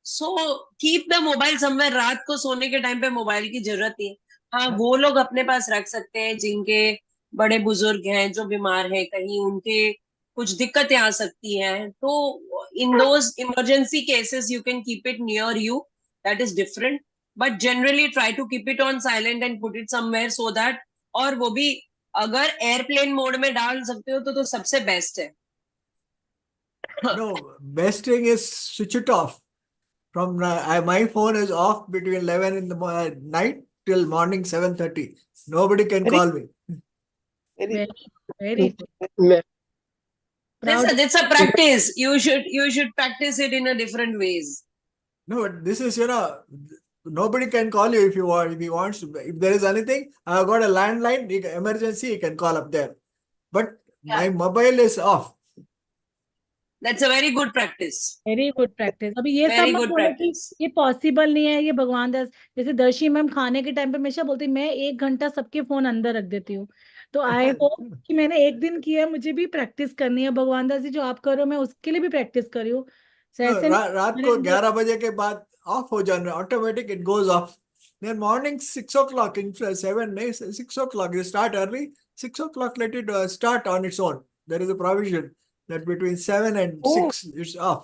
So keep the mobile somewhere. रात को सोने के टाइम पे मोबाइल की जरूरत नहीं है। हाँ, वो लोग अपने पास रख सकते हैं जिनके बड़े बुजुर्ग हैं, जो बीमार है, कहीं उनके कुछ दिक्कतें आ सकती हैं, तो in those emergency cases you can keep it near you, that is different. But generally try to keep it on silent and put it somewhere so that, और वो भी अगर एयरप्लेन मोड में डाल सकते हो तो सबसे बेस्ट है। No, best thing is switch it off. From my phone is off between 11 in the night till morning 7:30. Nobody can Very- call me. Very very मैं proud. It's a practice. You should practice it in a different ways. No, but this is, nobody can call you if you want. If he wants to, if there is anything, I've got a landline, emergency, you can call up there. But my mobile is off. That's a very good practice. Very good practice. अभी ये सब Very मत good बोलो कि practice. ये possible नहीं है, ये भगवान दास। जैसे दर्शी मैम खाने के टाइम पे हमेशा बोलती मैं 1 घंटा सबके फोन अंदर रख देती हूँ। तो आई होप कि मैंने एक दिन किया, मुझे भी प्रैक्टिस करनी है। भगवान दास जी जो आप करो मैं उसके लिए भी प्रैक्टिस कर रही हूँ। No, ऐसे नहीं रात को 11 बजे के बाद ऑफ हो जाना, automatic it goes off. Then morning 6 o'clock, in 7 days, 6 o'clock, you start early. 6 o'clock, let it start on its own. There is a provision that between 7 and 6, it's off.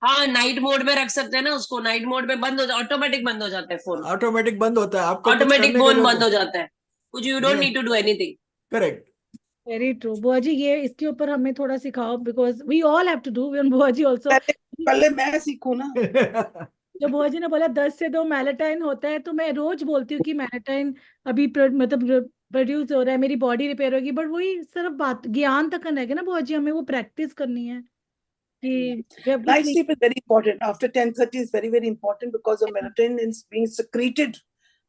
हाँ, नाइट मोड में रख सकते हैं ना उसको। Night mode में बंद हो, ऑटोमेटिक बंद हो जाता है फोन। ऑटोमेटिक बंद होता है, आपको कुछ ऑटोमेटिक करने का फोन जरूरत बंद हो जाता है, कुछ you don't need to do anything. Correct. Very true. बुआ जी ये इसके ऊपर हमें थोड़ा सिखाओ, because we all have to do. बुआ जी ऑल्सो, पहले मैं सीखूं ना। जब बुआ जी ने बोला 10 से 2 मैलेटाइन होता है, तो मैं रोज बोलती हूँ कि मैलेटाइन अभी मतलब प्रोड्यूस हो रहा है, मेरी बॉडी रिपेयर होगी। बट वही सिर्फ बात ज्ञान तक रह गया ना बुआ जी, हमें वो प्रैक्टिस करनी है कि जब Night sleep is very important. After 10:30 is very, very important because the melatonin is being secreted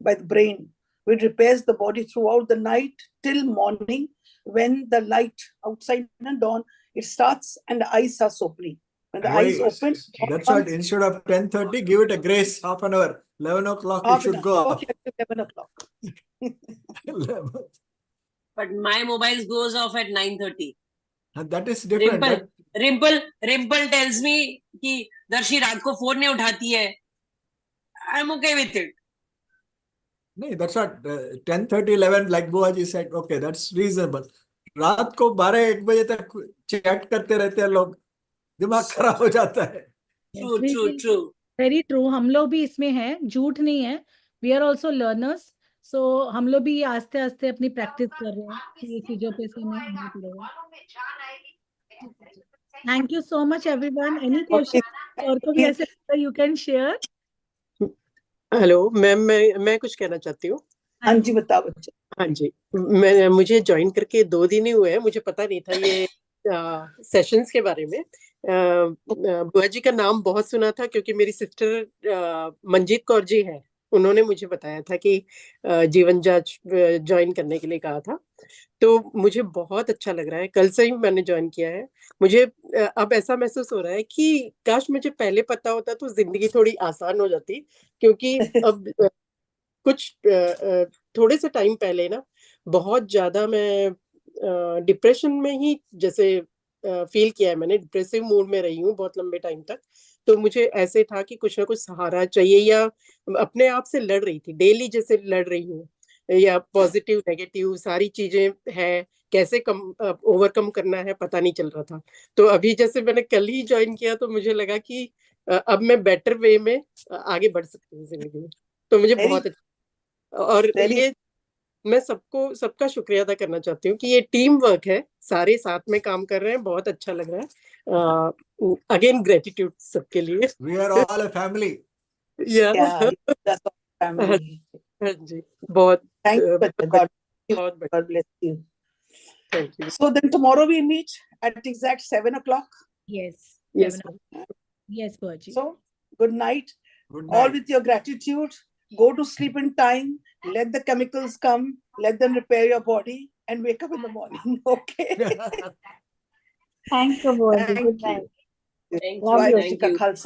by the brain, which repairs the body throughout the night till morning. When the light outside and dawn, it starts and the eyes are opening. When the eyes open, That's what, instead of 10:30, give it a grace, half an hour. 11 o'clock, it should go off. Okay, 11 o'clock. But my mobile goes off at 9:30. And that is different. Rimpal tells me कि दर्शी रात को phone नहीं उठाती है। I am okay with it. No, that's what 10:30, 11, like Buaji said. Okay, that's reasonable. रात को 12-1 बजे तक चैट करते रहते हैं लोग, दिमाग खराब हो जाता है। True true true, very true. हम लोग भी इसमें हैं, झूठ नहीं है। We are also learners. So हम लोग भी आस्ते आस्ते अपनी प्रैक्टिस कर रहे हैं कि ये चीजों पे से हमें आना पड़ेगा। Thank you so much everyone. Any question और को भी ऐसे you can share. Hello ma'am, मैं कुछ कहना चाहती हूँ। हाँ जी, बताओ बच्चे। हाँ जी, मुझे ज्वाइन करके 2 दिन ही हुए हैं, मुझे पता नहीं था ये सेशंस के बारे में। बुआ जी का नाम बहुत सुना था क्योंकि मेरी सिस्टर मंजीत कौर जी है, उन्होंने मुझे बताया था कि जीवन जांच ज्वाइन करने के लिए कहा था। तो मुझे बहुत अच्छा लग रहा है, कल से ही मैंने ज्वाइन किया है। मुझे अब ऐसा महसूस हो रहा है कि काश मुझे पहले पता होता तो जिंदगी थोड़ी आसान हो जाती, क्योंकि अब कुछ थोड़े से टाइम पहले ना बहुत ज्यादा मैं डिप्रेशन में ही जैसे फील किया है मैंने, डिप्रेसिव मूड में रही हूँ बहुत लंबे टाइम तक। तो मुझे ऐसे था कि कुछ ना कुछ सहारा चाहिए, या अपने आप से लड़ रही थी, डेली जैसे लड़ रही हूँ, या पॉजिटिव नेगेटिव सारी चीजें है, कैसे ओवरकम करना है पता नहीं चल रहा था। तो अभी जैसे मैंने कल ही ज्वाइन किया तो मुझे लगा कि अब मैं बेटर वे में आगे बढ़ सकती हूँ जिंदगी में। तो मुझे बहुत अच्छा, और ये मैं सबका शुक्रिया अदा करना चाहती हूँ कि ये टीम वर्क है, सारे साथ में काम कर रहे हैं, बहुत अच्छा लग रहा है। अगेन ग्रेटिट्यूड सबके लिए। We are all a family. Yeah, that's all family. हाँ जी, बहुत Thank you, God बहुत bless you. Thank you. So then tomorrow we meet at exact 7 o'clock. Yes. Yes, 7 o'clock. Yes, Bhuaji. So, good night. Good All night. with your gratitude. Go to sleep in time. Let the chemicals come. Let them repair your body and wake up in the morning. Okay. Thank you, Bhuaji. Thank Good you. night. Thank Love you. you. Thank you. Khalsa.